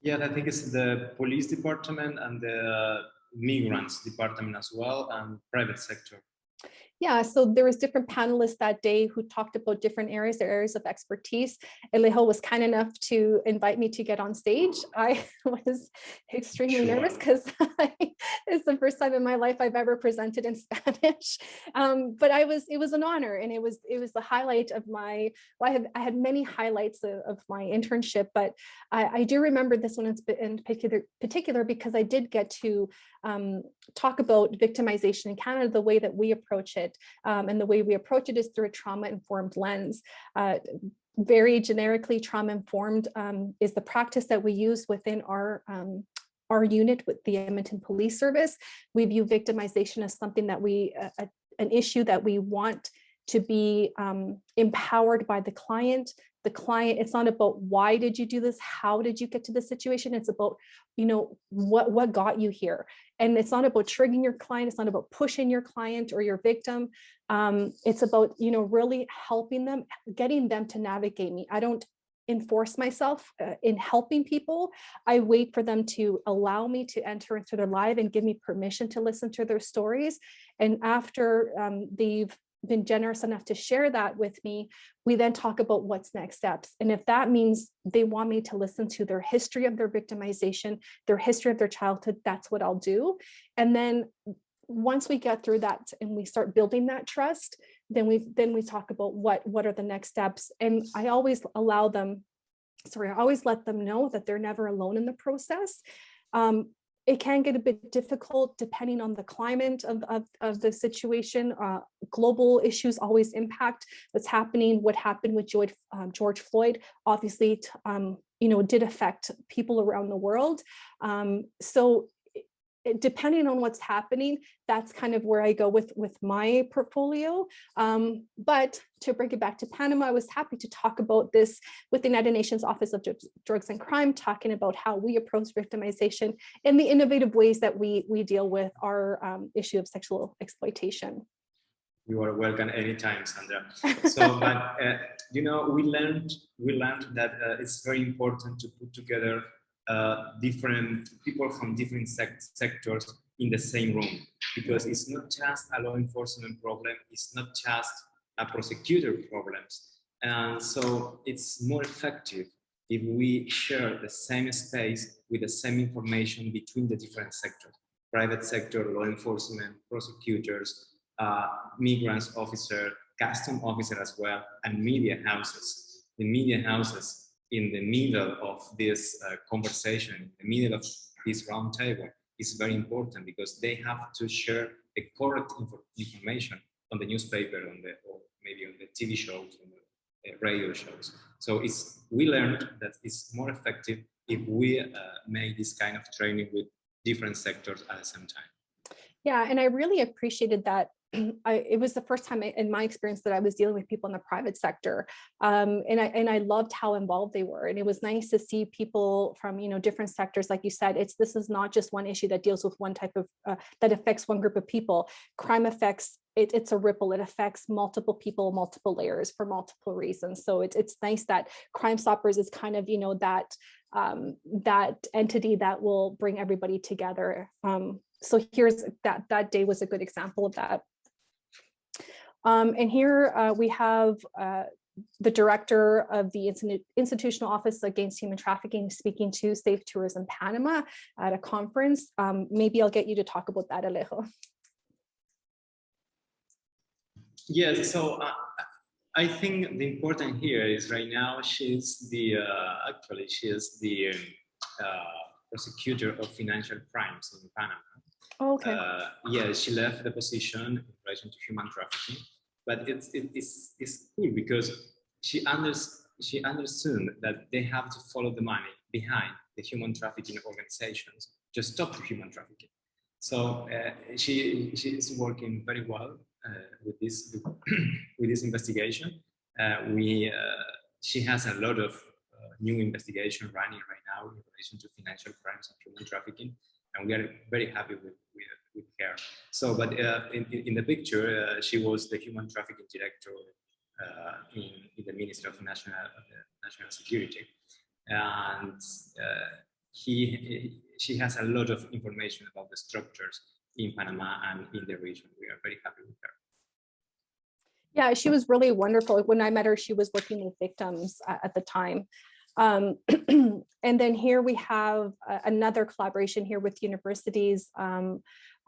Yeah, I think it's the police department and the migrants department as well, and private sector. Yeah, so there was different panelists that day who talked about different areas, their areas of expertise. Alejo was kind enough to invite me to get on stage. I was extremely nervous because it's the first time in my life I've ever presented in Spanish. But it was an honor, and it was the highlight of my, well, I had many highlights of my internship, but I do remember this one in particular because I did get to talk about victimization in Canada, the way that we approach it. And the way we approach it is through a trauma-informed lens. Very generically, trauma-informed is the practice that we use within our unit with the Edmonton Police Service. We view victimization as something that an issue that we want to be empowered by the client. It's not about why did you do this? How did you get to this situation? It's about, what got you here? And it's not about triggering your client. It's not about pushing your client or your victim. It's about, really helping them, getting them to navigate me. I don't enforce myself in helping people. I wait for them to allow me to enter into their life and give me permission to listen to their stories. And after they've been generous enough to share that with me, we then talk about what's next steps. And if that means they want me to listen to their history of their victimization, their history of their childhood, that's what I'll do. And then once we get through that and we start building that trust, then we talk about what are the next steps. And I always let them know that they're never alone in the process. It can get a bit difficult depending on the climate of the situation. Global issues always impact what's happening. What happened with George Floyd, obviously, did affect people around the world. So depending on what's happening, that's kind of where I go with my portfolio. But to bring it back to Panama, I was happy to talk about this with the United Nations Office of Drugs and Crime, talking about how we approach victimization and the innovative ways that we deal with our issue of sexual exploitation. You are welcome anytime, Sandra. So, but we learned that it's very important to put together different people from different sectors in the same room, because it's not just a law enforcement problem, it's not just a prosecutor problems. And so it's more effective if we share the same space with the same information between the different sectors, private sector, law enforcement, prosecutors, migrants officer, custom officer as well, and media houses. The media houses in the middle of this conversation, in the middle of this roundtable, is very important because they have to share the correct information on the newspaper, or maybe on the TV shows, on the radio shows. So we learned that it's more effective if we make this kind of training with different sectors at the same time. Yeah, and I really appreciated that. It was the first time in my experience that I was dealing with people in the private sector, and I loved how involved they were. And it was nice to see people from different sectors. Like you said, this is not just one issue that deals with one type of that affects one group of people. Crime affects it's a ripple. It affects multiple people, multiple layers for multiple reasons. So it's nice that Crime Stoppers is kind of that entity that will bring everybody together. So here's that day was a good example of that. And here we have the director of the Institutional Office Against Human Trafficking speaking to Safe Tourism Panama at a conference. Maybe I'll get you to talk about that, Alejo. Yes, so I think the important here is right now she's the prosecutor of financial crimes in Panama. Oh, okay. Yeah, she left the position in relation to human trafficking, but it's cool because she understood that they have to follow the money behind the human trafficking organizations to stop the human trafficking. So she is working very well with this investigation. She has a lot of new investigation running right now in relation to financial crimes and human trafficking, and we are very happy with her. So, but in the picture, she was the human trafficking director in the Ministry of National Security, and she has a lot of information about the structures in Panama and in the region. We are very happy with her. Yeah, she was really wonderful. When I met her, she was working with victims at the time. And then here we have another collaboration here with universities.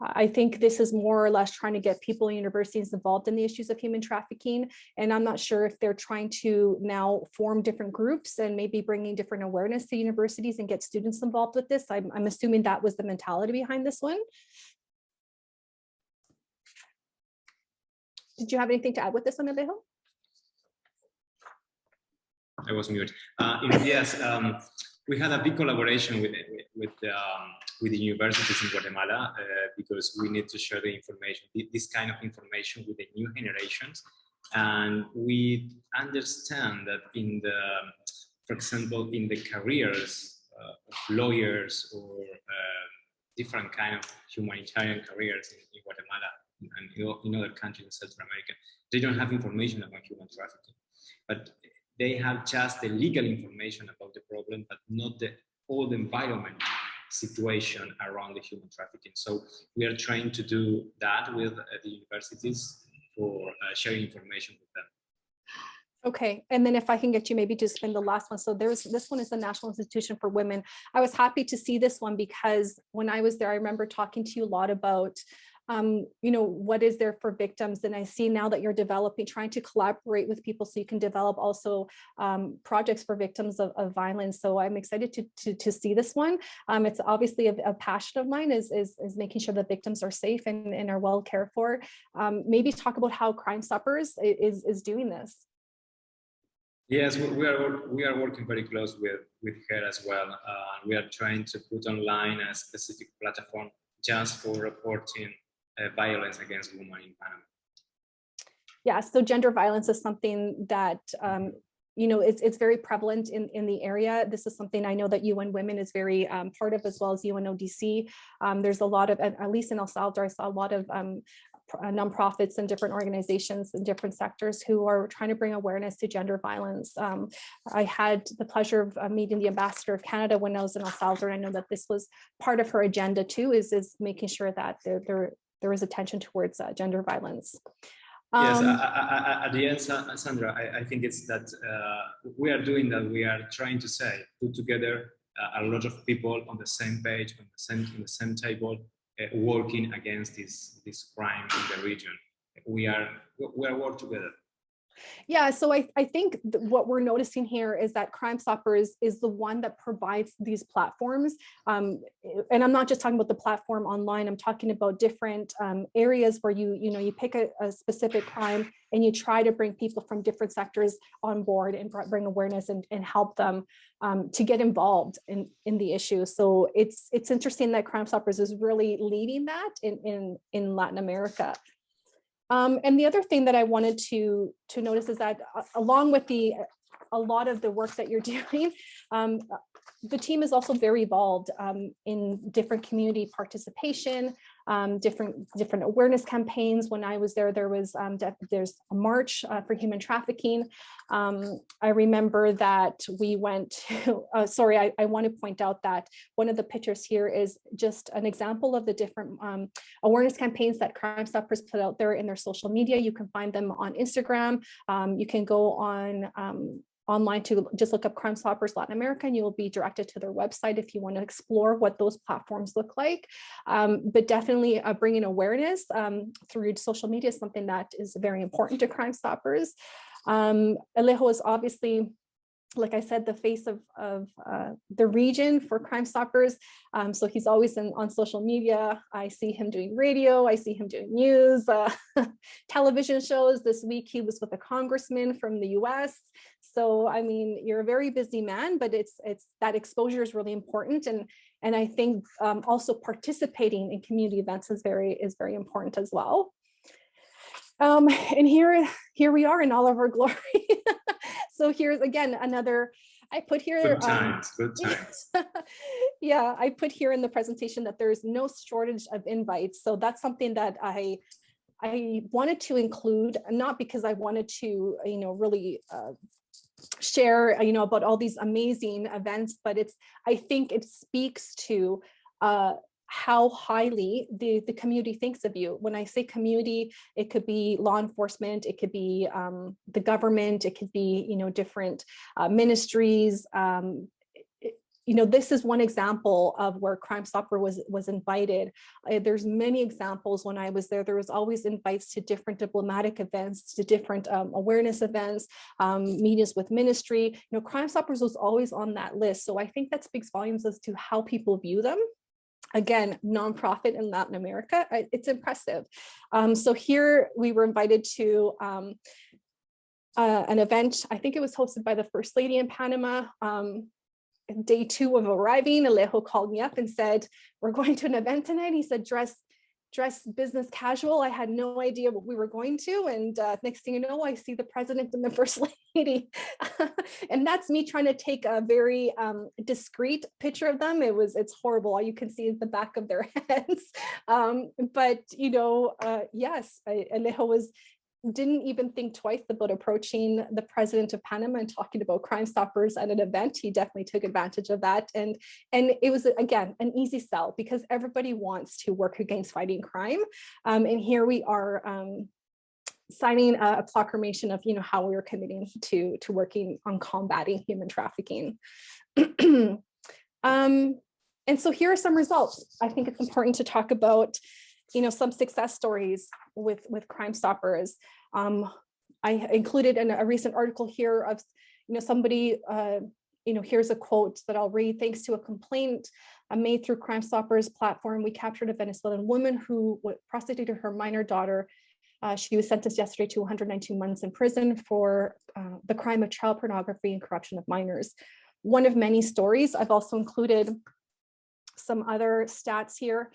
I think this is more or less trying to get people in universities involved in the issues of human trafficking. And I'm not sure if they're trying to now form different groups and maybe bringing different awareness to universities and get students involved with this. I'm assuming that was the mentality behind this one. Did you have anything to add with this one, Alejo? I was muted. Yes, we had a big collaboration with the universities in Guatemala because we need to share the information, this kind of information with the new generations. And we understand that for example, in the careers of lawyers or different kind of humanitarian careers in Guatemala and in other countries in Central America, they don't have information about human trafficking. But they have just the legal information about the problem, but not all the environment situation around the human trafficking. So we are trying to do that with the universities for sharing information with them. Okay, and then if I can get you maybe to spin the last one. So this one is the National Institution for Women. I was happy to see this one because when I was there, I remember talking to you a lot about what is there for victims, and I see now that you're trying to collaborate with people so you can develop also projects for victims of violence. So I'm excited to see this one. It's obviously a passion of mine is making sure that victims are safe and are well cared for. Maybe talk about how Crime Stoppers is doing this. Yes, we are working very close with her as well. We are trying to put online a specific platform just for reporting violence against women in Panama. Yeah, so gender violence is something that it's very prevalent in the area. This is something I know that UN Women is very part of, as well as UNODC. There's a lot of, at least in El Salvador, I saw a lot of nonprofits and different organizations in different sectors who are trying to bring awareness to gender violence. I had the pleasure of meeting the Ambassador of Canada when I was in El Salvador. I know that this was part of her agenda too, is making sure that there is attention towards gender violence. Yes, at the end, Sandra, I think it's that we are doing that. We are trying to put together a lot of people on the same page, in the same table, working against this crime in the region. We are working together. Yeah, so I think what we're noticing here is that Crime Stoppers is the one that provides these platforms. And I'm not just talking about the platform online, I'm talking about different areas where you pick a specific crime and you try to bring people from different sectors on board and bring awareness and help them to get involved in the issue. So it's interesting that Crime Stoppers is really leading that in Latin America. And the other thing that I wanted to notice is that along with a lot of the work that you're doing, the team is also very involved in different community participation, different awareness campaigns. When I was there was there's a march for human trafficking. I remember that we went to, sorry, I want to point out that one of the pictures here is just an example of the different awareness campaigns that Crime Stoppers put out there in their social media. You can find them on Instagram. You can go on online to just look up Crime Stoppers Latin America, and you will be directed to their website if you want to explore what those platforms look like. But definitely bringing awareness through social media is something that is very important to Crime Stoppers. Alejo is obviously, like I said, the face of the region for Crime Stoppers. So he's always on social media. I see him doing radio, I see him doing news, television shows. This week he was with a congressman from the US. So, I mean, you're a very busy man, but it's that exposure is really important. And I think also participating in community events is very important as well. And here we are in all of our glory. So here's again another, I put here good times. Yeah, I put here in the presentation that there's no shortage of invites. So that's something that I wanted to include, not because I wanted to really share about all these amazing events, but I think it speaks to how highly the community thinks of you. When I say community, it could be law enforcement, it could be the government, it could be different ministries. This is one example of where Crime Stopper was invited. There's many examples. When I was there, there was always invites to different diplomatic events, to different awareness events, meetings with ministry. Crime Stoppers was always on that list. So I think that speaks volumes as to how people view them. Again, nonprofit in Latin America, it's impressive. So here we were invited to an event. I think it was hosted by the First Lady in Panama. Day 2 of arriving, Alejo called me up and said, "We're going to an event tonight." He said, dress business casual. I had no idea what we were going to. And next thing you know, I see the president and the First Lady. And that's me trying to take a very discreet picture of them. It's horrible. All you can see is the back of their heads. But yes, Alejo didn't even think twice about approaching the president of Panama and talking about Crime Stoppers at an event. He definitely took advantage of that. And it was, again, an easy sell because everybody wants to work against fighting crime. And here we are signing a proclamation of, how we are committing to working on combating human trafficking. And so here are some results. I think it's important to talk about some success stories with Crime Stoppers. I included in a recent article here of, somebody, here's a quote that I'll read. "Thanks to a complaint made through Crime Stoppers platform, we captured a Venezuelan woman who prostituted her minor daughter. She was sentenced yesterday to 192 months in prison for the crime of child pornography and corruption of minors." One of many stories. I've also included some other stats here.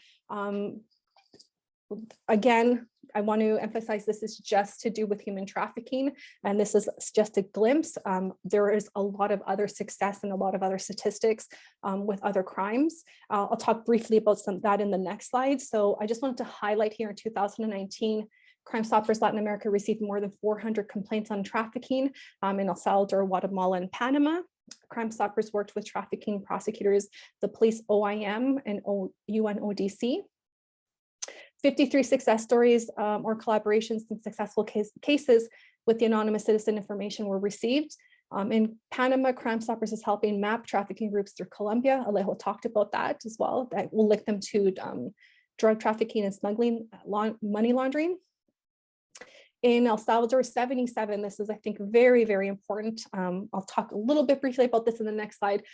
Again, I want to emphasize this is just to do with human trafficking, and this is just a glimpse. There is a lot of other success and a lot of other statistics with other crimes. I'll talk briefly about some of that in the next slide. So I just wanted to highlight here in 2019, Crime Stoppers Latin America received more than 400 complaints on trafficking in El Salvador, Guatemala, and Panama. Crime Stoppers worked with trafficking prosecutors, the police OIM and UNODC. 53 success stories or collaborations and successful cases with the anonymous citizen information were received. In Panama, Crime Stoppers is helping map trafficking groups through Colombia. Alejo talked about that as well. That will link them to drug trafficking and smuggling, money laundering. In El Salvador, 77, this is, I think, very, very important. I'll talk a little bit briefly about this in the next slide,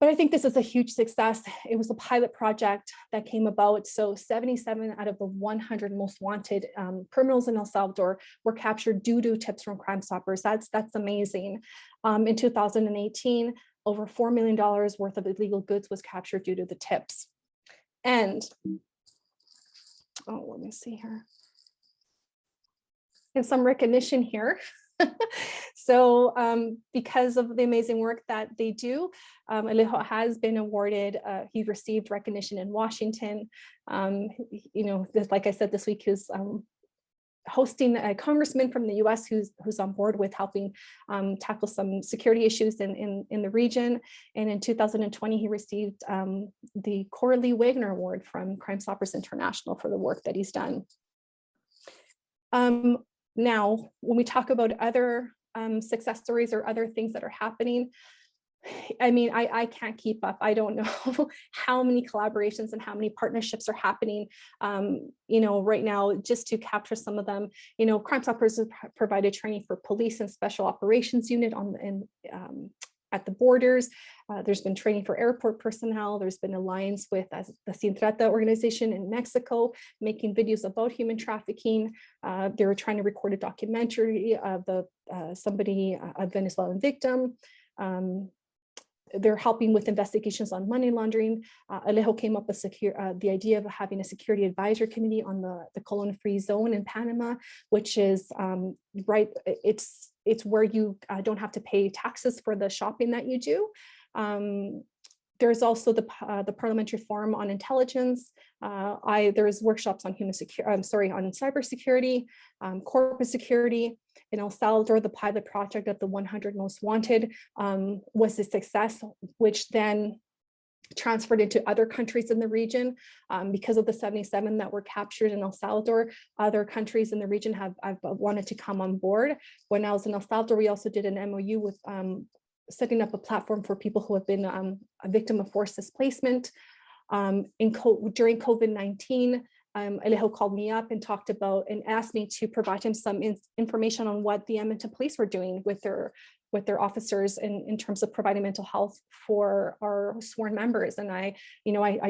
but I think this is a huge success. It was a pilot project that came about. So 77 out of the 100 most wanted criminals in El Salvador were captured due to tips from Crime Stoppers. That's amazing. In 2018, over $4 million worth of illegal goods was captured due to the tips. And, oh, let me see here. And some recognition here. So because of the amazing work that they do, Alejo has been awarded, he received recognition in Washington. You know, like I said, this week he's hosting a congressman from the US who's on board with helping tackle some security issues in the region. And in 2020, he received the Coralie Wagner Award from Crime Stoppers International for the work that he's done. Now, when we talk about other success stories or other things that are happening, I mean, I can't keep up. I don't know how many collaborations and how many partnerships are happening, you know, right now, just to capture some of them. You know, Crime Stoppers has provided training for police and special operations unit at the borders. There's been training for airport personnel. There's been alliance with the Sin Trata organization in Mexico, making videos about human trafficking. They were trying to record a documentary of somebody, a Venezuelan victim. They're helping with investigations on money laundering. Alejo came up with the idea of having a security advisory committee on the colon-free zone in Panama, which is right. It's where you don't have to pay taxes for the shopping that you do. There's also the Parliamentary Forum on Intelligence. There's workshops on on cybersecurity, corporate security. In El Salvador, the pilot project of the 100 Most Wanted was a success, which then transferred into other countries in the region. Because of the 77 that were captured in El Salvador, other countries in the region have wanted to come on board. When I was in El Salvador, we also did an MoU with setting up a platform for people who have been a victim of forced displacement. During COVID-19, Alejo called me up and talked about and asked me to provide him some information on what the Edmonton police were doing with their officers in terms of providing mental health for our sworn members. And I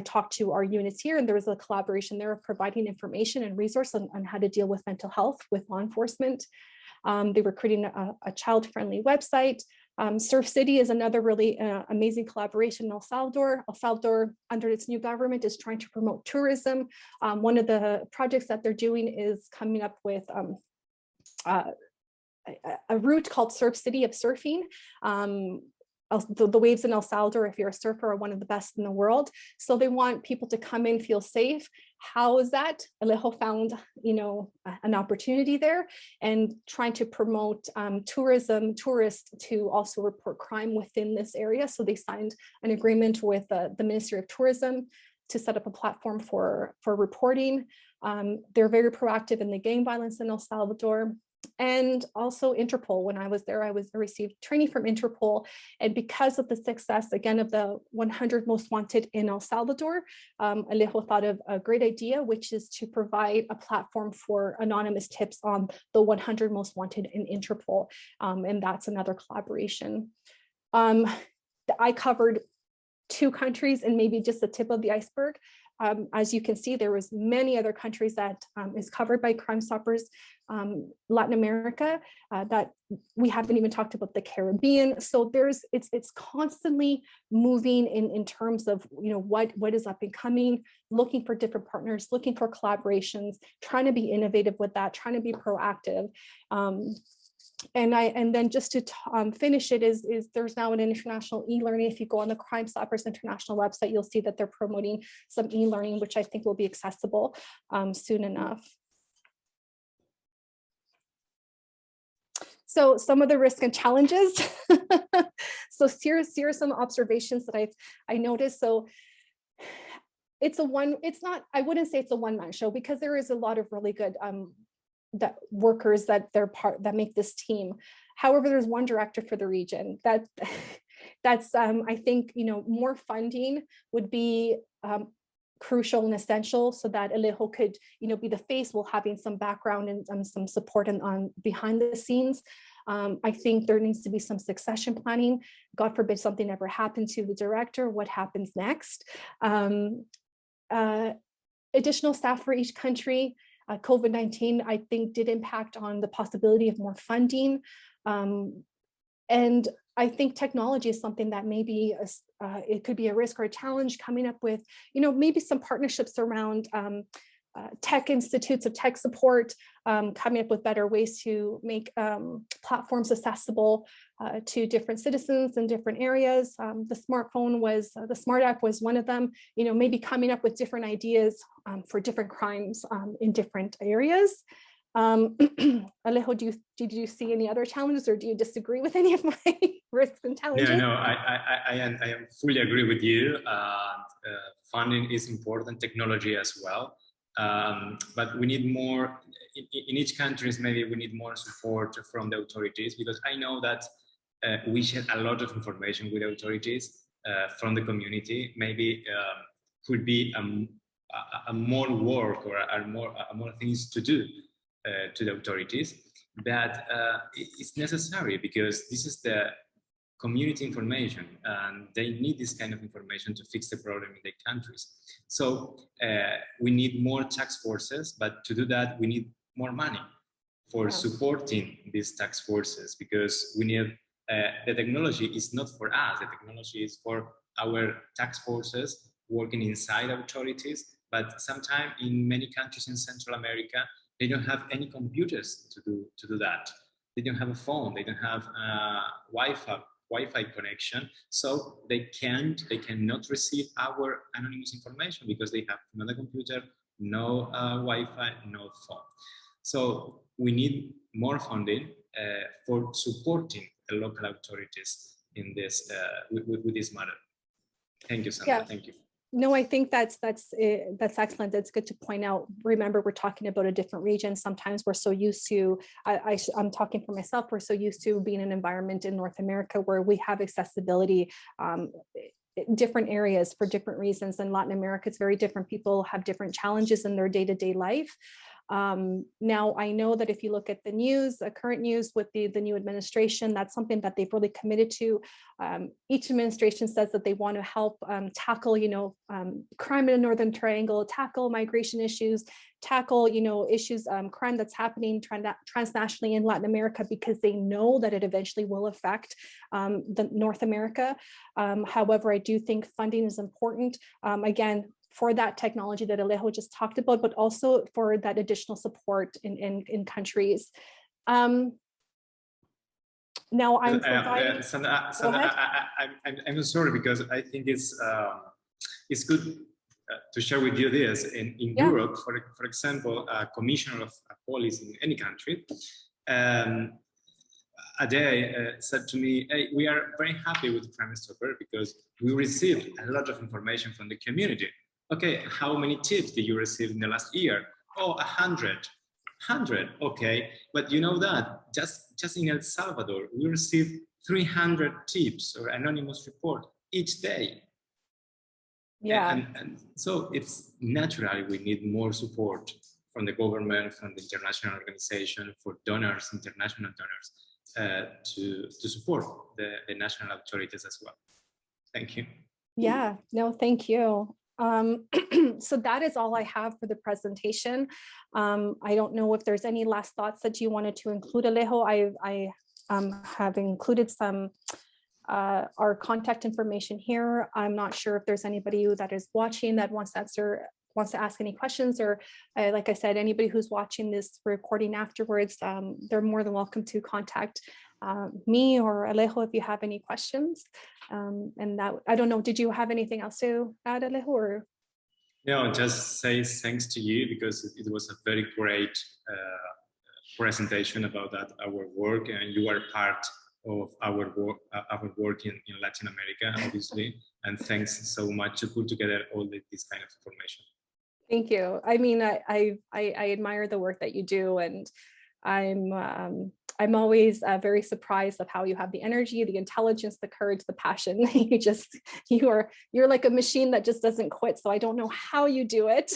talked to our units here, and there was a collaboration there of providing information and resource on how to deal with mental health with law enforcement. They were creating a child-friendly website. Surf City is another really amazing collaboration in El Salvador. El Salvador, under its new government, is trying to promote tourism. One of the projects that they're doing is coming up with a route called Surf City of Surfing. The waves in El Salvador, if you're a surfer, are one of the best in the world. So they want people to come in, feel safe. How is that? Alejo found, an opportunity there, and trying to promote tourists to also report crime within this area. So they signed an agreement with the Ministry of Tourism to set up a platform for reporting. They're very proactive in the gang violence in El Salvador. And also Interpol. When I was there, I received training from Interpol. And because of the success, again, of the 100 Most Wanted in El Salvador, Alejo thought of a great idea, which is to provide a platform for anonymous tips on the 100 Most Wanted in Interpol. And that's another collaboration. I covered 2 countries and maybe just the tip of the iceberg. As you can see, there was many other countries that is covered by Crime Stoppers. Latin America, that we haven't even talked about the Caribbean. So it's constantly moving in terms of what is up and coming, looking for different partners, looking for collaborations, trying to be innovative with that, trying to be proactive. And then just to finish it is there's now an international e-learning. If you go on the Crime Stoppers International website, you'll see that they're promoting some e-learning, which I think will be accessible soon enough. So some of the risks and challenges. So here are some observations that I noticed. So it's not, I wouldn't say it's a one-man show, because there is a lot of really good that workers that make this team. However, there's one director for the region. That's I think, more funding would be crucial and essential, so that Alejo could, be the face, while having some background and some support on behind the scenes. I think there needs to be some succession planning. God forbid something ever happened to the director, what happens next? Additional staff for each country. COVID-19, I think, did impact on the possibility of more funding. And I think technology is something that maybe it could be a risk or a challenge, coming up with, maybe some partnerships around tech institutes of tech support, coming up with better ways to make platforms accessible to different citizens in different areas. The Smart App was one of them, maybe coming up with different ideas for different crimes in different areas. Alejo, did you see any other challenges, or do you disagree with any of my risks and challenges? Yeah, no, I am fully agree with you. Funding is important, technology as well. But we need more, in each country, maybe we need more support from the authorities, because I know that we share a lot of information with authorities from the community. Maybe could be a more work, or more things to do to the authorities, but it's necessary, because this is the community information, and they need this kind of information to fix the problem in their countries. So we need more task forces, but to do that, we need more money for supporting these task forces, because we need, the technology is not for us, the technology is for our task forces working inside authorities, but sometimes in many countries in Central America, they don't have any computers to do that. They don't have a phone, they don't have Wi-Fi connection, so they cannot receive our anonymous information, because they have no computer, no Wi-Fi, no phone. So we need more funding for supporting the local authorities in this with this matter. Thank you, Sandra. Yeah. Thank you. No, I think that's excellent. That's good to point out. Remember, we're talking about a different region. Sometimes we're so used to, I'm talking for myself, we're so used to being in an environment in North America where we have accessibility, different areas for different reasons. In Latin America, it's very different. People have different challenges in their day-to-day life. Now, I know that if you look at the news, the current news with the new administration, that's something that they've really committed to. Each administration says that they want to help tackle, crime in the Northern Triangle, tackle migration issues, tackle, issues, crime that's happening transnationally in Latin America, because they know that it eventually will affect the North America. However, I do think funding is important. Again, for that technology that Alejo just talked about, but also for that additional support in countries. Now I'm providing. Sandra, I'm sorry, because I think it's good to share with you this. In Europe, for example, a commissioner of police in any country, a day said to me, "Hey, we are very happy with Crime Stopper because we received a lot of information from the community." Okay, how many tips did you receive in the last year? Oh, 100. 100, okay. But you know that just in El Salvador, we receive 300 tips or anonymous report each day. Yeah. And so it's natural we need more support from the government, from the international organization, for donors, international donors, to support the national authorities as well. Thank you. Yeah, no, thank you. So that is all I have for the presentation. I don't know if there's any last thoughts that you wanted to include, Alejo. I have included some our contact information here. I'm not sure if there's anybody that is watching that wants to ask any questions, or like I said, anybody who's watching this recording afterwards, they're more than welcome to contact me or Alejo if you have any questions. And that, I don't know, did you have anything else to add, Alejo? Or? No, just say thanks to you, because it was a very great presentation about our work, and you are part of our work in Latin America, obviously. And thanks so much to put together all this kind of information. Thank you. I mean, I admire the work that you do, and I'm always very surprised of how you have the energy, the intelligence, the courage, the passion. You're like a machine that just doesn't quit. So I don't know how you do it,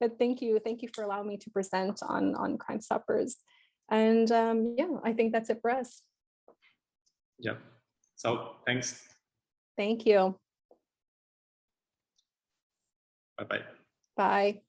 but thank you for allowing me to present on Crime Stoppers. And yeah, I think that's it for us. Yeah. So thanks. Thank you. Bye-bye. Bye.